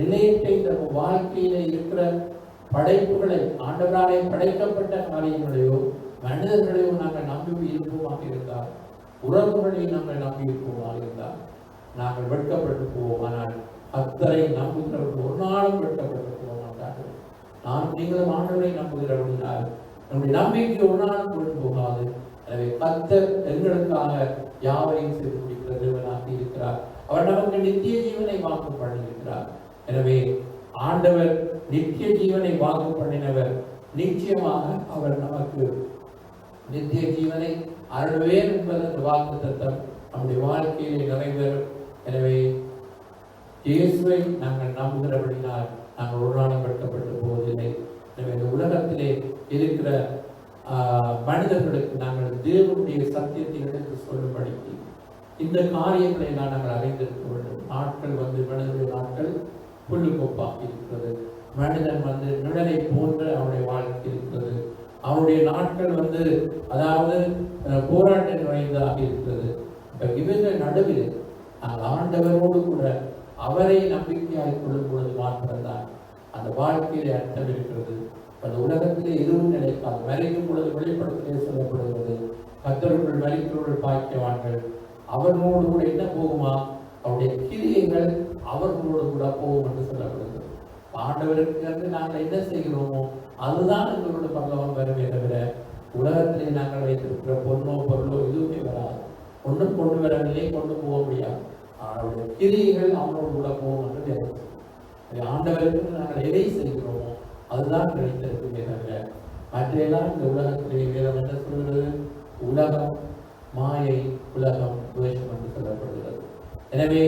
நிலையத்தை நம்ம வாழ்க்கையில இருக்கிற படைப்புகளை, ஆண்டவராலே படைக்கப்பட்ட காரியங்களையோ மனிதர்களையோ நாங்கள் நம்பி இருப்போமாக இருந்தால், உறவுகளையும் நாங்கள் நம்பி இருப்போமாக இருந்தால் நாங்கள் வெட்கப்பட்டு போவோம். ஆனால் கர்த்தரை நம்புகிறவர்கள் ஒரு நாளும் வெட்கப்பட்டு போக மாட்டார்கள். நீங்களும் ஆண்டவரை நம்புகிறவர்களால் நம்முடைய நம்பிக்கை ஒரு நாளும் கொண்டு போகாது. எனவே கர்த்தர் எங்களுக்காக யாவையும் செய்து முடிக்கிற தேவனாக இருக்கிறார். அவர் நமக்கு நித்திய ஜீவனை வாக்கு பண்ணியிருக்கிறார். எனவே ஆண்டவர் நித்திய ஜீவனை வாக்கு பண்ணினவர். நிச்சயமாக அவர் நமக்கு நித்திய ஜீவனை அருள்வேன் என்பதற்கு வாக்கு தத்தம் நம்முடைய வாழ்க்கையிலே நிறைவேறும். எனவே இயேசுவை நாங்கள் நம்புகிறபடினால் நாங்கள் ஒரு நாளும் வெட்கப்பட்டு போவதில்லை. எனவே இந்த உலகத்திலே இருக்கிற மனிதர்களுக்கு நாங்கள் தேவனுடைய சத்தியத்தை எடுத்து சொல்லும்படிக்கு இந்த காரியங்களை நாங்கள் அறிந்திருக்க வேண்டும். நாட்கள் மனிதனுடைய நாட்கள் புல்லுக்கொப்பாக இருக்கிறது. மனிதன் நிழலை போன்ற அவனுடைய வாழ்க்கை இருக்கிறது. அவனுடைய நாட்கள் அதாவது போராட்டம் நிறைந்ததாக இருக்கிறது. இவர்கள் நடுவில் நாங்கள் ஆண்டவரோடு கூட அவரை நம்பிக்கையாக கொள்ளும் பொழுது மாத்திரம்தான் அந்த வாழ்க்கையிலே அர்த்தம் இருக்கிறது. அந்த உலகத்திலே எதுவும் நிலைக்காது. மறைக்கும் பொழுது வெளிப்படுத்திலே சொல்லப்படுகிறது, கர்த்தருக்குள் மரிக்கிறவர்கள் பாக்கியவான்கள், அவர்களோடு கூட என்ன போகுமா, அவருடைய கிரியைகள் அவர்களோடு கூட போகும் என்று சொல்லப்படுகிறது. ஆண்டவருக்கு நாங்கள் என்ன செய்கிறோமோ அதுதான் எங்களோட பரலோகம் வருமே தவிர உலகத்திலே நாங்கள் வைத்திருக்கிற பொண்ணோ பொருளோ எதுவுமே வராது. ஒன்றும் கொண்டு வரவில்லை, கொண்டு போக முடியாது. அவருடைய கிரியைகள் அவனோடு கூட போகும் என்று வேறு. ஆண்டவருக்கு நாங்கள் எதை செய்கிறோமோ அதுதான் கிடைத்திருக்குமே தவிர மற்றையெல்லாம் இந்த உலகத்திலே வேதம் என்ன சொல்கிறது, உலகம் மாயை, உலகம் துவேஷம் என்று சொல்லப்படுகிறது. எனவே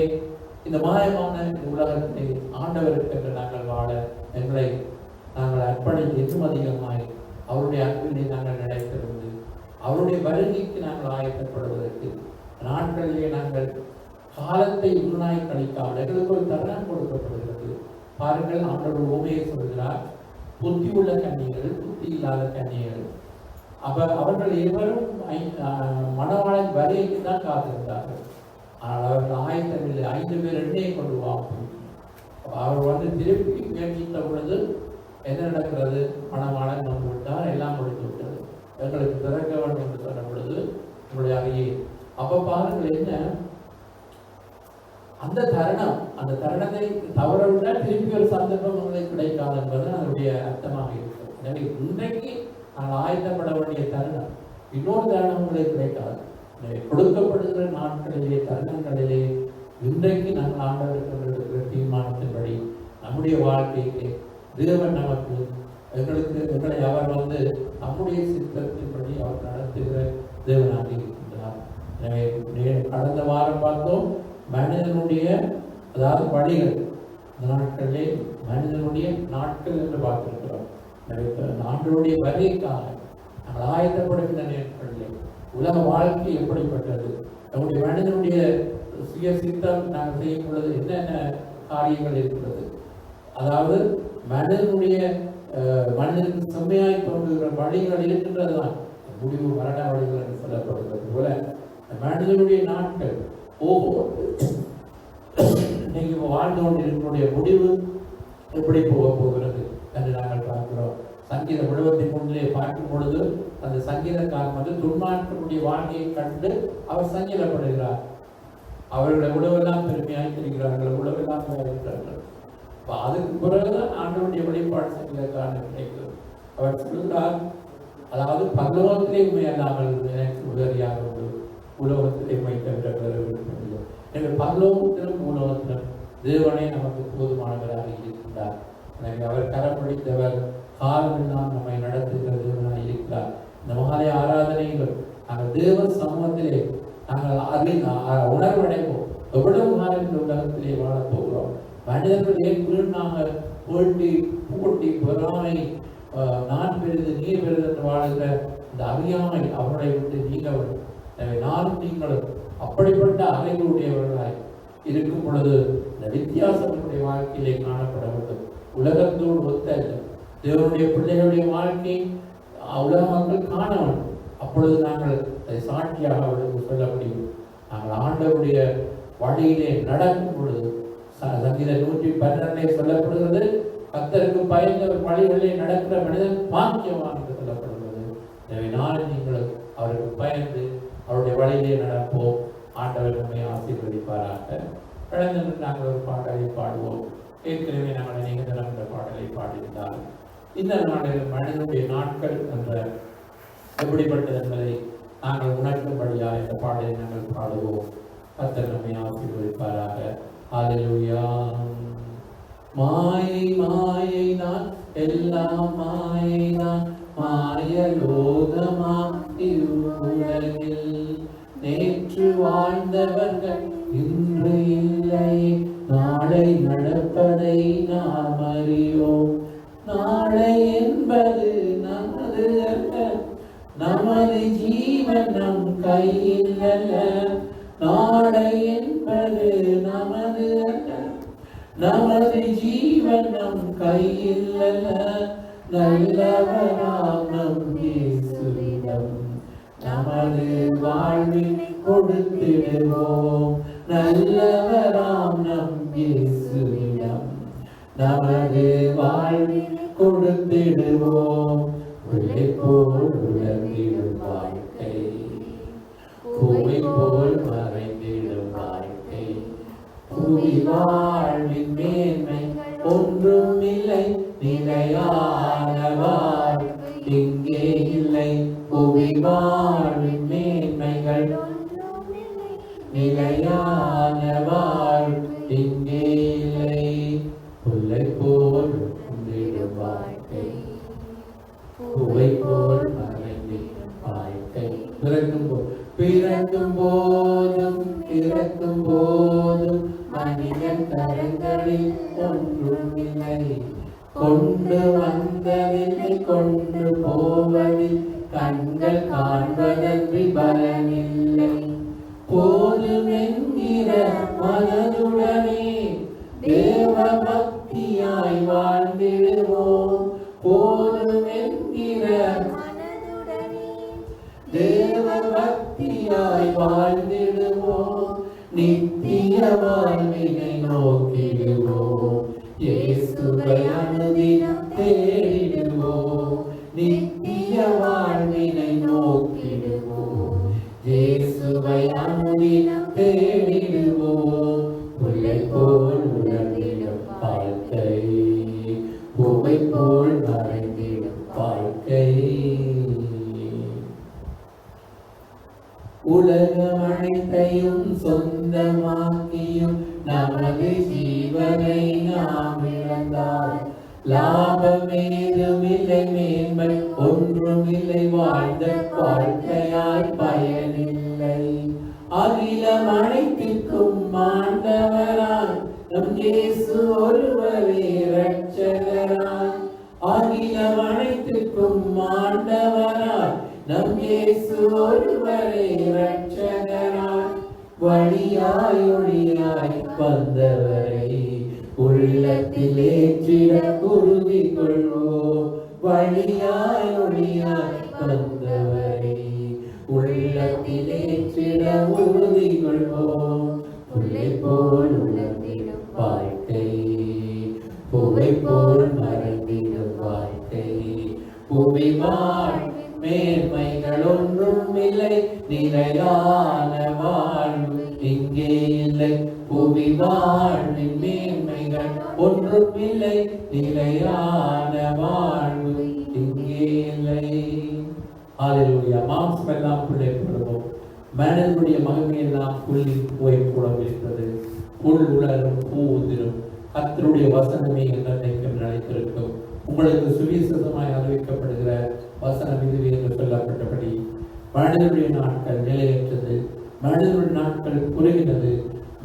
இந்த மாயமான இந்த உலகத்தை ஆண்டவருக்கு என்று நாங்கள் வாழ எங்களை நாங்கள் அர்ப்பணித்து இன்னும் அதிகமாய் அவருடைய அன்பிலே நாங்கள் நிலைத்திருந்து அவருடைய வருகைக்கு நாங்கள் ஆயத்தப்படுவதற்கு நாட்களிலே நாங்கள் காலத்தை உள்நாய் கழிக்காமல் எங்களுக்கு ஒரு தருணம் கொடுக்கப்படுகிறது. பாருங்கள், ஆண்டவர் உண்மையை சொல்கிறார், புத்தி உள்ள கன்னிகள், புத்தி இல்லாத கன்னிகள். அவர்கள் இருவரும் மணவாளன் வருகைக்கு தான் காத்திருந்தார்கள். ஆனால் அவர்கள் ஆயத்தமில்லை. 5 பேர் எண்ணெயை கொண்டு வாங்க. அவர் திருப்பி முயற்சித்த பொழுது என்ன நடக்கிறது, மணவாளன் வந்து விட்டார், எல்லாம் முடித்து விட்டது, எங்களுக்கு திறக்க வேண்டும் என்று சொன்ன பொழுது உங்களுடைய அறையே. அப்ப பாருங்கள், என்ன அந்த தருணத்தை தவற விட்டால் திருப்பி ஒரு சந்தர்ப்பம் உங்களுக்கு கிடைக்காது என்பது அதனுடைய அர்த்தமாக இருக்கிறது. எனவே இன்றைக்கு நாங்கள் ஆயத்தப்பட வேண்டிய தருணம் இன்னொரு தருணம் உங்களுக்கு கிடைக்காது. எனவே கொடுக்கப்படுகிற நாட்களிலே, தருணங்களிலே இன்றைக்கு நாங்கள் ஆண்டவருக்கு தீர்மானத்தின்படி நம்முடைய வாழ்க்கையிலே தேவன் நமக்கு எங்களை அவர் நம்முடைய சித்தத்தின்படி அவர் நடத்துகிற தேவனாக இருக்கின்றார். எனவே கடந்த வாரம் பார்த்தோம், மனிதனுடைய அதாவது வழிகள் இந்த நாட்களிலே மனிதனுடைய நாட்கள் என்று பார்த்திருக்கிறோம். ஆண்டவருடைய வருகைக்காக நாங்கள் ஆயத்தப்படுகின்ற நேரங்களிலே உலக வாழ்க்கை எப்படிப்பட்டது, நம்முடைய மனிதனுடைய சுய சித்தம் நாங்கள் செய்யும் பொழுது என்னென்ன காரியங்கள் இருக்கிறது, அதாவது மனிதனுக்கு செம்மையாய் தோன்றுகிற வழிகள் இருக்கின்றதுதான் முடிவு மரண வழிகள் என்று சொல்லப்படுகிறது போல மனிதனுடைய நாட்கள் ஒவ்வொரு நீங்கள் வாழ்ந்து கொண்டிருக்கக்கூடிய முடிவு எப்படி போகிறது என்று நாங்கள் பார்க்கிறோம். சங்கீத 73 பார்க்கும் பொழுது அந்த சங்கீதக்காரன் துன்மார்க்கனுடைய வாழ்க்கையை கண்டு அவர் சங்கீதப்படுகிறார். அவர்களை உழவெல்லாம் பெருமையாய் தெரிகிறார்கள், உழவெல்லாம் இருக்கிறார்கள். அதுக்கு பிறகுதான் ஆண்டவருடைய வெளிப்பாடு சங்கீதக்காரன் கிடைக்கிறது. அவர் சொல்கிறார், அதாவது பரலோகத்திலே உண்மையல்லாமல் எனக்கு வேறு யார் உண்டு, உலகத்திலே உண்மை தவிர வேறு விருப்பமில்லை. எனவே பரலோகத்திலும் உலகத்திலும் தேவனே நமக்கு போதுமானவராக இருக்கின்றார். எனவே அவர் கரப்பிடித்தவர் காலமெல்லாம் நம்மை நடத்துகிற தேவனாக இருக்கிறார். இந்த மாலை ஆராதனைகள் நாங்கள் தேவ சமூகத்திலே நாங்கள் உணர்வடைவோம். எவ்வளவு காலம் இந்த உலகத்திலே வாழப் போகிறோம். மனிதர்கள் ஏன் வீணாக போட்டி பொறாமை நான் பெரிது நீ பெரிது என்று வாழ்கிற இந்த அறியாமை அவர்களை விட்டு நீங்கள் நானும் நீங்களும் அப்படிப்பட்ட அறிவுடையவர்களாய் இருக்கும் பொழுது இந்த வித்தியாசம் நம்முடைய வாழ்க்கையிலே காணப்பட வேண்டும். உலகத்தோடு ஒத்த தேவனுடைய பிள்ளைகளுடைய வாழ்க்கை உலக மக்கள் காண வேண்டும். அப்பொழுது நாங்கள் அதை சாட்சியாக அவர்களுக்கு சொல்ல முடியும். நாங்கள் ஆண்டவருடைய வழியிலே நடக்கும் பொழுது சங்கீத 112 சொல்லப்படுகிறது, கர்த்தருக்கு பயந்த வழிகளிலே நடக்கிற மனிதன் பாக்கியவான் என்று சொல்லப்படுகிறது. எனவே நானும் நீங்களும் அவருக்கு பயந்து அவருடைய வழியிலே நடப்போம். ஆண்டவர் நம்மை ஆசீர்வதிப்பாராக. கடந்த நாங்கள் ஒரு பாடலை பாடுவோம். ஏற்கனவே நாங்கள் நீங்கள் அந்த பாடலை பாடியிருந்தால் இந்த நாளில் மனிதனுடைய நாட்கள் என்ற எப்படிப்பட்டது என்பதை நாங்கள் உணர்த்தும்படியாக இந்த பாடலை நாங்கள் பாடுவோம். கர்த்தர் நம்மை ஆசீர்வதிப்பாராக. ஹல்லேலூயா. மாயை மாயை தான், எல்லாம் மாயை தான், மாய லோகமா உலகில். நேற்று வாழ்ந்தவர்கள் இன்று இல்லை, நாளை நடப்பதை நாம் அறியோம். நாளை என்பது நமது அல்ல, நமது ஜீவன் நம் கையில் அல்ல. நாளை என்பது நமது அல்ல, நமது ஜீவன் நம் கையில் அல்ல. நல்லவராம் நம் இயேசுவிடம் நமது வாழ்வினை கொடுத்திடுவோம். நல்லவராம் நம் இயேசுவிடம் நமது வாழ்வினை கொடுத்திடுவோம். உலை போல் உலர்ந்திடும் வாழ்க்கை, பூவை போல் மறைந்திடும் வாழ்க்கை. புவி வாழ்வின் மேன்மை ஒன்றும் இல்லை, நிலையான வாழ்க்கை இங்கே இல்லை. புவி வாழ்வின் மேன்மைகள் நிலையான வாழ்க்கை இங்கே இல்லை. புல்லை போல் உந்திடும் வாழ்க்கை, பூவை போல் மறைந்திடும் வாழ்க்கை. பிறக்கும் போதும் இறக்கும் போதும் மனிதன் கரங்களில் ஒன்றும் இல்லை. கொண்டு வந்ததில்லை, கொண்டு போவதில் கண்கள் காண்பதன்றி பலனில்லை. போதும் என்கிற மனதுடனே தேவ பக்தியாய் வாழ்ந்திடுவோம். போதும் என்கிற தேவ பக்தியாய் வாழ்ந்திடுவோம். நித்திய வாழ்வினை நோக்கிடுவோம். இயேசுவை அனுதினம் தேடிடுவோம். நித்திய வாழ்வினை நோக்கிடுவோம். இயேசுவை அனுதினம் தேடிடுவோம். புல்லை போல் உலர்ந்திடும் வாழ்க்கை, பூவை போல் மறைந்திடும் வாழ்க்கை. உலகம் அனைத்தையும் சொந்தமாக்கியும் நமது ஜீவனை நாம் இழந்தால் லாபம் ஏதுமில்லை, மேன்மை ஒன்றுமில்லை, வாழ்ந்த வாழ்க்கையால் பயனில்லை. அகிலம் அனைத்திற்கும் ஆண்டவராய் நம் இயேசு ஒருவரே இரட்சகராய், அகிலம் அனைத்துக்கும் ஆண்டவராய், நம் இயேசு ஒருவரே இரட்சகராய், வழியாய் ஒளியாய் வந்தவரை உள்ளத்தில் ஏற்றிட உறுதி கொள்வோம். வழியாய் ஒளியாய் வந்தவரை உள்ளத்தில் ஏற்றிட உறுதி கொள்வோம். புல்லை போல் உலர்ந்திடும் வாழ்க்கை, பூவை போல் மறைந்திடும் வாழ்க்கை, புவி வாழ்வின் மேன்மைகள் ஒன்றும் இல்லை, நிலையான வாழ்வு இங்கே இல்லை. புவி வாழ்வின் மேன்மைகள் ஒன்றும் இல்லை, நிலையான வாழ்வு இங்கே இல்லை. ஹல்லேலூயா. மாம்சம் எல்லாம் புல்லை போடுவோம், மனிதனுடைய மகிமையெல்லாம் புல்லில் போய் கூடவிருக்கிறது. புல் உலரும் பூ உதிரும், கர்த்தருடைய வசனமே என்றைக்கும் நிலைத்திருக்கும். உங்களுக்கு சுவிசேஷமாய் அறிவிக்கப்படுகிற வசனம் இதுவே என்று சொல்லப்பட்டபடி மனிதனுடைய நாட்கள் நிலையற்றது, மனிதனுடைய நாட்கள் குறுகினது,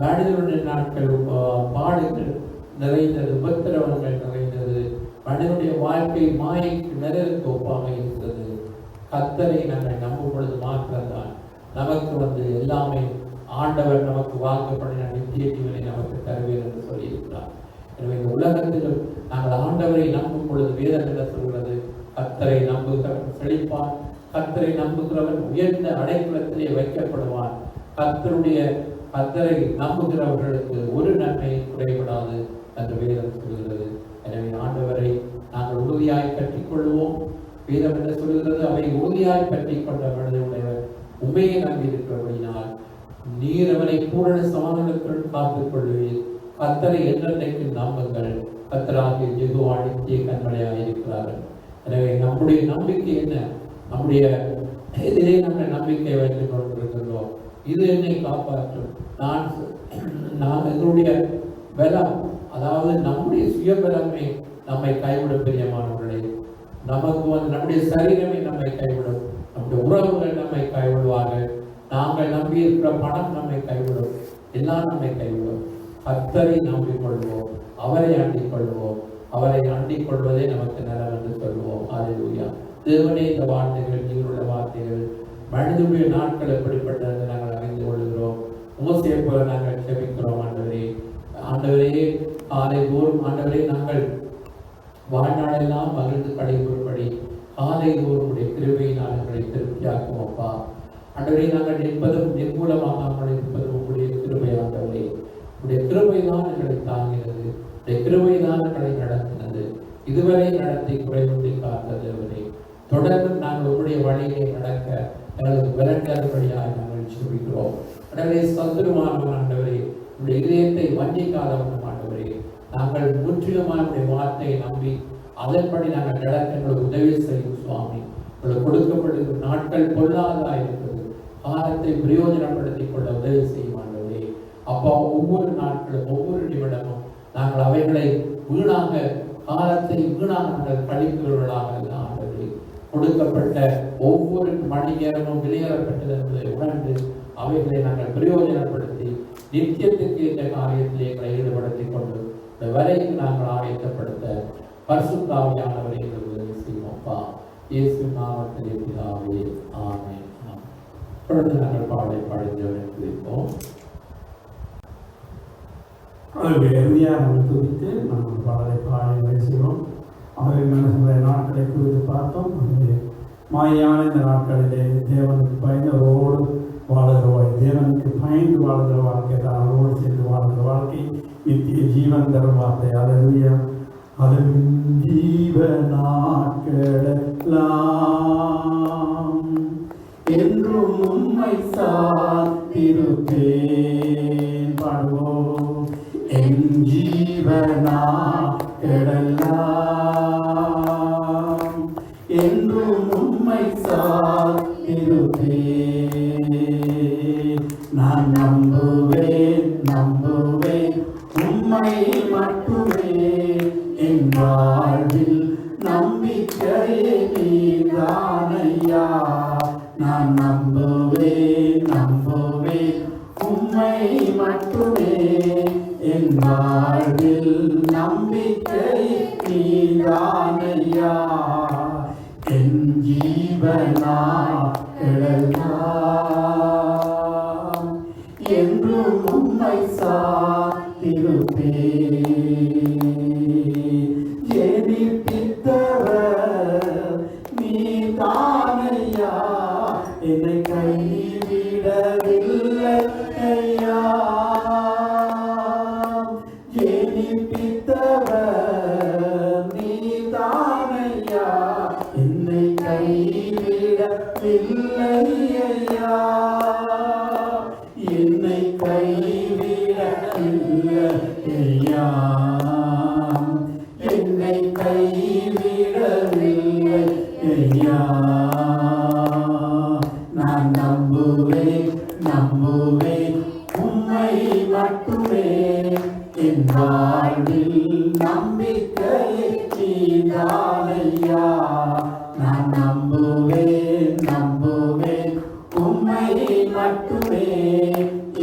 மனிதனுடைய நாட்கள் பாடுகள் நிறைந்தது, உபத்திரவங்கள் நிறைந்தது, மனிதனுடைய வாழ்க்கை மாயைக்கு நிறைவுக்கு ஒப்பாக இருக்கிறது. கர்த்தரை நாங்கள் நம்பும் பொழுது மாத்திரம்தான் நமக்கு எல்லாமே ஆண்டவர் நமக்கு வாக்குப்படின நித்திய ஜீவனை நமக்கு தருவேன் என்று சொல்லியிருக்கிறார். எனவே இந்த உலகத்திலும் நாங்கள் ஆண்டவரை நம்பும் பொழுது வேதம் என்ன சொல்கிறது? கர்த்தரை நம்புகிறவன் செழிப்பான், கர்த்தரை நம்புகிறவன் உயர்ந்த அடைக்கலத்திலே வைக்கப்படுவான். கர்த்தரை நம்புகிறவர்களுக்கு ஒரு நன்மை குறைபடாது என்று வேதம் சொல்கிறது. எனவே ஆண்டவரை நாங்கள் உறுதியாய் கட்டிக் கொள்வோம். வேதம் என்ன சொல்கிறது? அவை உறுதியாய் பற்றிக் கொண்ட மனிதனுடையவர் உண்மையை நம்பி இருக்கிறபடினால் நீர் அவனை பூரண சமாதானத்துடன் காத்துக் கொள்வீர். கர்த்தரை என்றென்றைக்கு நம்புங்கள், கர்த்தராகிய யெகோவா நித்திய கண்மலையாக இருக்கிறார்கள். எனவே நம்முடைய நம்பிக்கை என்ன? நம்முடைய எதிரே நாங்கள் நம்பிக்கை வைத்துக் கொண்டிருக்கின்றோம். இது என்னை காப்பாற்றும். நான் எங்களுடைய பலம், அதாவது நம்முடைய சுயபலமே நம்மை கைவிடும். பிரியமானவர்களே, நமக்கு நம்முடைய சரீரமே நம்மை கைவிடும், நம்முடைய உறவுகள் நம்மை கைவிடுவார்கள், நாங்கள் நம்பி இருக்கிற பணம் நம்மை கைவிடும், எல்லாம் நம்மை கைவிடும். கர்த்தரை நம்பிக்கொள்வோம், அவரை அண்டிக் கொள்வோம். அவரை அண்டிக் கொள்வதே நமக்கு நலம் என்று சொல்வோம். ஹல்லேலூயா. தேவனே, இந்த வார்த்தைகள் ஜீவனுள்ள வார்த்தைகள். மனிதனுடைய நாட்கள் எப்படிப்பட்டது நாங்கள் அறிந்து கொள்கிறோம். மோசேயை போல நாங்கள் ஜெபிக்கிறோம். ஆண்டவரே காலை தோறும் ஆண்டவரே நாங்கள் வாழ்நாளெல்லாம் மகிழ்ந்து கடைபெறும்படி காலை தோறுடைய கிருபையினால் எங்களை திருப்தியாக்கும். அப்பா ஆண்டவரே, நாங்கள் நிற்பதும் நிர்மூலமாக இருப்பதும் உங்களுடைய கிருபை. ஆண்டவரே, உடைய கிருபை தான் எங்களை தாங்கினது, உடைய கிருபை தான் எங்களை நடத்தினது, இதுவரை நடத்தி குறைவுண்டி காத்தது. அவரே, தொடர்ந்து நாங்கள் உங்களுடைய வழியை நடக்க எங்களுக்கு விரண்டபடியாக நாங்கள் ஜெபிக்கிறோம். ஆண்டவரே, சத்துருமானவன் ஆண்டவரே, உடைய இதயத்தை வஞ்சிக்காதவன் ஆண்டவரே, நாங்கள் முற்றிலுமான வார்த்தையை நம்பி அதன்படி நாங்கள் நடக்க எங்களுக்கு உதவி செய்யும் சுவாமி. உங்களுக்கு கொடுக்கப்படுகிற நாட்கள் பொல்லாததாக இருக்கிறது, காலத்தை பிரயோஜனப்படுத்திக் கொள்ள உதவி செய்யும் ஆண்டவரே. அப்பா, ஒவ்வொரு நாட்களும் ஒவ்வொரு நிமிடமும் நாங்கள் அவைகளை வீணாக, காலத்தை வீணாக நாங்கள் கழிக்கிறவர்களாக ஆண்டவரே, கொடுக்கப்பட்ட ஒவ்வொரு மணி நேரமும் வெளியேறப்பட்டது என்பதை உணர்ந்து அவைகளை நாங்கள் பிரயோஜனப்படுத்தி நித்தியத்துக்கு இந்த காரியத்திலே எங்களை ஈடுபடுத்திக் கொண்டு இந்த வரைக்கு நாங்கள் ஆயத்தப்படுத்த பரிசுத்த ஆவியானவரை எங்களுக்கு உதவி செய்வோம்ப்பா. இயேசு நாமத்திலே பிதாவே, ஆமென். தொடர்ந்து நாங்கள் பாடலை பாடித்தவரை குறிப்போம். அவருடைய இறுதியாக நம்ம துதித்து நாங்கள் பாடலை பாடி செய்வோம். அவருடைய நாட்களை குறித்து பார்த்தோம். அவருடைய மாயான இந்த நாட்களிலே தேவனுக்கு பயந்தவரோடு வாழ்கிறவாய், தேவனுக்கு பயந்து வாழ்கிற வாழ்க்கை தான், அவரோடு சேர்ந்து வாழ்கிற வாழ்க்கை நித்திய ஜீவன் தரும் வார்த்தை. ஹல்லேலூயா. அதன் ஜீவ நாட்களெல்லாம் என்றும் உம்மை சார்ந்திருப்பேன். பாடுவோம். என் ஜீவ நாட்களெல்லாம் என்றும் உம்மை சார்ந்திருப்பேன். நான் நம்புவேன் உம்மை மட்டுமே, என் வாழ்வில் நம்பிக்கையே நீதானையா. நான் நம்புவேன் உம்மை மட்டுமே, என் என் வாழ்வில் நம்பிக்கை நீதானையா என் ஜீவனாளெல்லாம் என்றும் உம்மை சாத்திருப்பேன் ஜெனிப்பித்தவர் நீதானையா என்னை கைவிடவில்லை ஐயா ஜெனிப்பித்தவர் நீதானையா என்னை கைவிடவில்லை ஐயா என்னை கைவிடவில்லை ஐயா என்னை கைவிடவில்லை ஐயா நான் நம்புவேன் உம்மை மட்டுமே என் வாழ்வில் நம்பிக்கையை நீதானையா நான் நம்புவேன் உம்மை மட்டுமே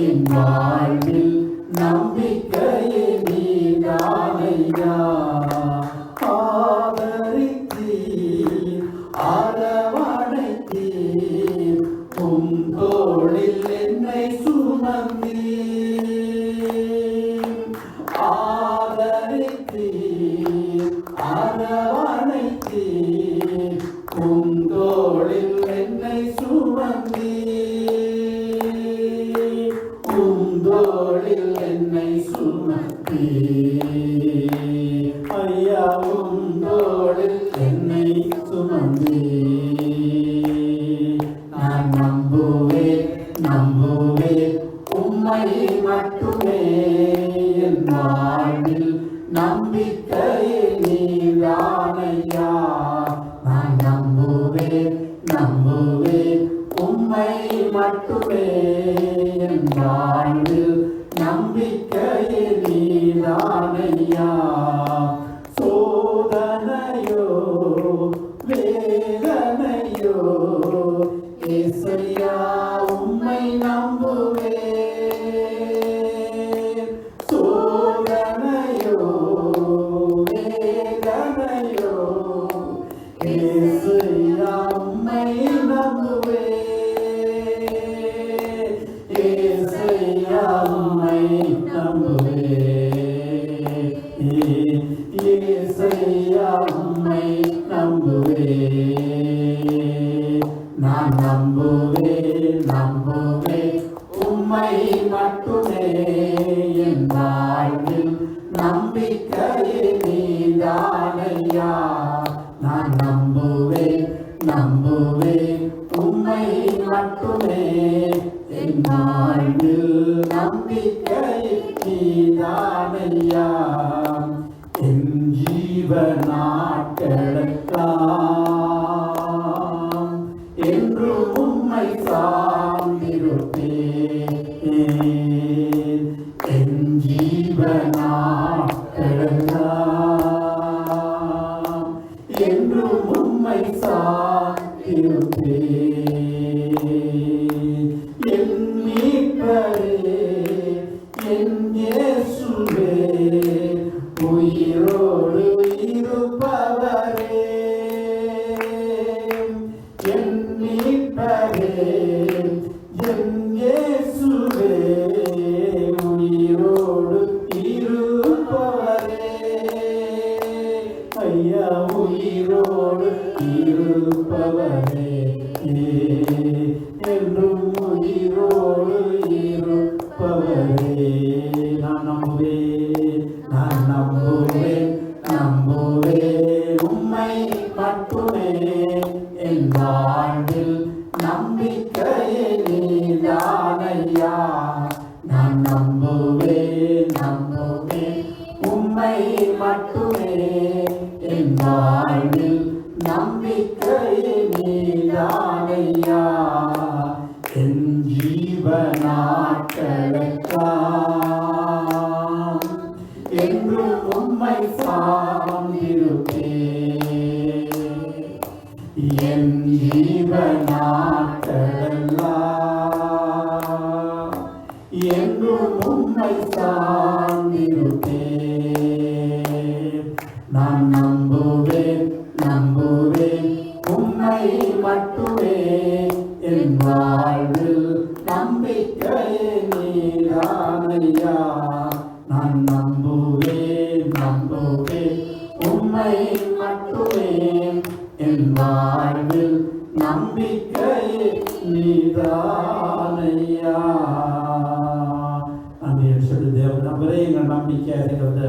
என் வாழ்வில் நம்பிக்கையை நீதானையா ஆதரித்தீர் அரவணைத்தீர் உம் தோளில் என்னை சுமந்தீர் ஆதரித்தீர் அரவணைத்தீர் உம் தோளில் என்னை சுமந்தீர் உம் தோளில் என்னை சுமந்தீர் ஐயா உம் தோளில் என்னை சுமந்தீர் நான் நம்புவேன் உம்மை மட்டுமே என் வாழ்வில் நம்பிக்கையை நீதானையா நான் நம்புவேன் உம்மை மட்டுமே என் வாழ்வில் நம்பிக்கையை நீதானையா சோதனையோ வேதனையோ இயேசையா உம்மை நம்புவேன் சோதனையோ வேதனையோ இயேசையா உம்மை நம்புவேன் இயேசையா உம்மை நம்புவேன் இயேசையா உம்மை நம்புவேன் நான் நம்புவேன் உம்மை மட்டுமே என் வாழ்வில் நம்பிக்கையை நீதானையா நான் நம்புவேன் உம்மை மட்டுமே என் வாழ்வில் நம்பிக்கையை நீதானையா என் ஜீவனாட்களெல்லாம் என்றும் உம்மை சார்ந்திருப்பேன் என் ஜீவனாட்களெல்லாம் என்றும் உம்மை சார்ந்திருப்பேன் என் மீட்பரே என் இயேசுவே உயிரோடு இருப்பவரே என் மீட்பரே என் இயேசுவே உயிரோடு இருப்பவரே ஐயா உயிரோடு இருப்பவரே என்றும் உயிரோடு இருப்பவரே நான் நம்புவேன் உம்மை மட்டுமே என் வாழ்வில் நம்பிக்கையை நீதானையா நான் நம்புவேன் உம்மை மட்டுமே என் வாழ்வில் நம்பிக்கையை நீதானையா என் ஜீவனாட்களெல்லாம் என்றும் உம்மை சார்ந்திருப்பேன் என் ஜீவனாட்களெல்லாம் என்றும் உம்மை சார்ந்திருப்பேன் கொண்டிருப்பேன். நான் நம்புவேன் நம்புவேன் உம்மை மட்டுமே, என் வாழ்வில் நம்பிக்கையே நீதானையா. நான் நம்புவேன் நம்புவேன் உம்மை மட்டுமே, என் வாழ்வில் நம்பிக்கையே நீதானையா. நன்றி சொல்லி தேவன் அவரே எங்கள் நம்பிக்கை அறிகிறது.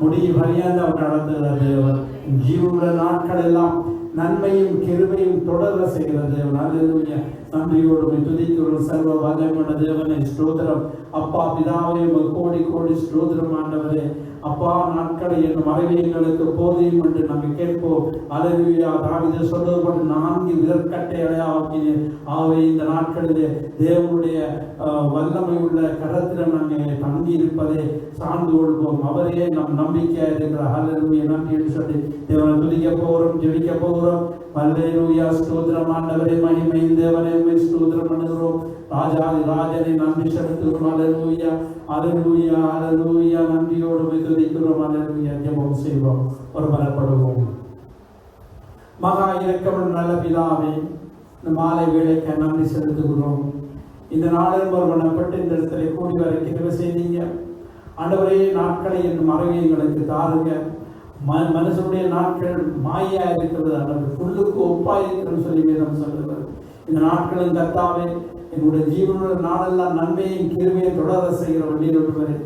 முடிவு வழியாக அவர் நடத்துகிற தேவன். ஜீவனுள்ள நாட்கள் எல்லாம் நன்மையும் கிருபையும் தொடர செய்கிற தேவன். அல்லேலூயா. நன்றியோடு துதிக்கிறோம் சர்வ வல்லமையுள்ள தேவனை. ஸ்தோத்திரம் அப்பா பிதாவே, கோடி கோடி ஸ்தோத்திரம் ஆண்டவரே. அப்பா நாட்களை என் மறைவை எங்களுக்கு போதையும் என்று நாங்கள் கேட்போம். அல்லேலூயா. தாவீது சொல்வது போல 4 விரற்கட்டைகளை ஆக்கினேன். ஆகவே இந்த நாட்களிலே தேவனுடைய வல்லமை உள்ள கரத்தில் நாங்கள் தங்கி இருப்பதை சார்ந்து கொள்வோம். அவரே நம் நம்பிக்கையாக இருக்கிறார். அல்லேலூயா. நன்றி என்று சொல்லி தேவனை துதிக்க போகிறோம், ஜெபிக்க போகிறோம். அல்லேலூயா. ஸ்தோத்திரம் ஆண்டவரே, மகிமை தேவனே, ஸ்தோத்திரம் பண்ணுகிறோம். ராஜாதி ராஜனை நன்றி செலுத்துகிறோம். அல்லேலூயா அல்லேலூயா அல்லேலூயா. நன்றியோடு துதிக்கிறோம். அல்லேலூயா. ஜெபம் செய்வோம், ஒரு பலப்படுவோம். மகா இரக்கமுள்ள நல்ல பிதாவே, இந்த மாலை வேளைக்கு நன்றி செலுத்துகிறோம். இந்த நாளில் ஒருவனப்பட்டு இந்த இடத்துல கூடி வர கிருபை செய்தீங்க ஆண்டவரே. நாட்களை என் மறைவை எங்களுக்கு தாருங்க. மனுஷனுடைய நாட்கள் மாயா இருக்கிறது, அல்லது புல்லுக்கு ஒப்பா இருக்கிறது சொல்லி வேதம் சொல்லுகிறது. இந்த நாட்களின் கர்த்தாவே, என்னுடைய ஜீவனுடைய நாளெல்லாம் நன்மையும் கிருபையும் தொடர செய்கிற வழியில்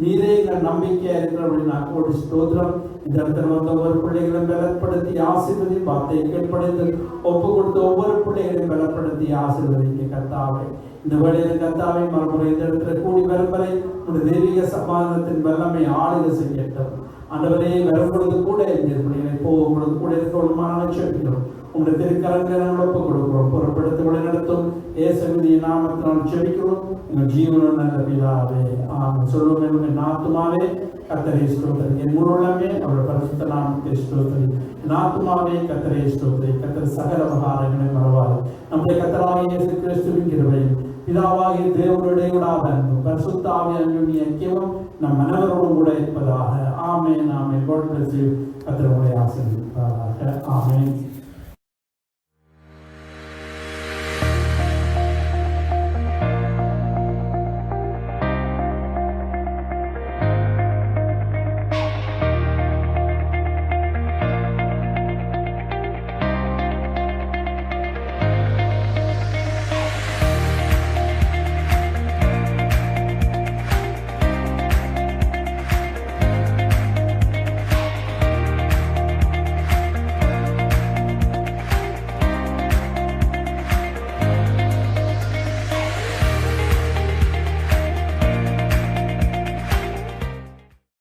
நீரே எங்கள் நம்பிக்கையா இருக்கிறபடி நான் கோடி ஸ்தோத்திரம். இந்த இடத்துல வந்த ஒவ்வொரு பிள்ளைகளும் பலப்படுத்தி ஆசீர்வதி, வார்த்தையை கேட்படுத்தி ஒப்பு கொடுத்த ஒவ்வொரு பிள்ளைகளையும் பலப்படுத்தி ஆசீர்வதிக்க கர்த்தாவே. இந்த வேளையில் கர்த்தாவை மறுமுறை இந்த இடத்துல கூடி வரும் வரை உடைய தெய்வீக சமாதானத்தின் வல்லமை ஆளுகை செய்யட்டும். ஆண்டவரே, வரும் பொழுது கூட இந்த பிள்ளைகளை போகும் பொழுது கூட இருக்கணுமான செபிக்கிறோம். உங்களுடைய திருக்கரங்களை ஒப்பு கொடுக்கிறோம். பொறுப்படுத்தி வழி நடத்தும் இயேசுவின் நாமத்தினால் செபிக்கிறோம் எங்கள் ஜீவனுள்ள நல்ல பிதாவே. ஆமென். சொல்லுவோம், என் ஆத்துமாவே கர்த்தரை ஸ்தோத்திரி, என் முழு உள்ளமே அவருடைய பரிசுத்த நாமத்தை ஸ்தோத்திரி. என் ஆத்துமாவே கர்த்தரை ஸ்தோத்திரி. கர்த்தர் சகல உபகாரங்களை மறவாது. நம்முடைய கர்த்தராகிய இயேசு கிறிஸ்துவின் கிருபையும் பிதாவாகிய தேவனுடைய அன்பும் பரிசுத்த ஆவியானவருடைய ஐக்கியமும் நம் அனைவரோடும் கூட இருப்பதாக. ஆமென் ஆமென். God bless you. கர்த்தர் உங்களை ஆசீர்வதிப்பாராக. ஆமென்.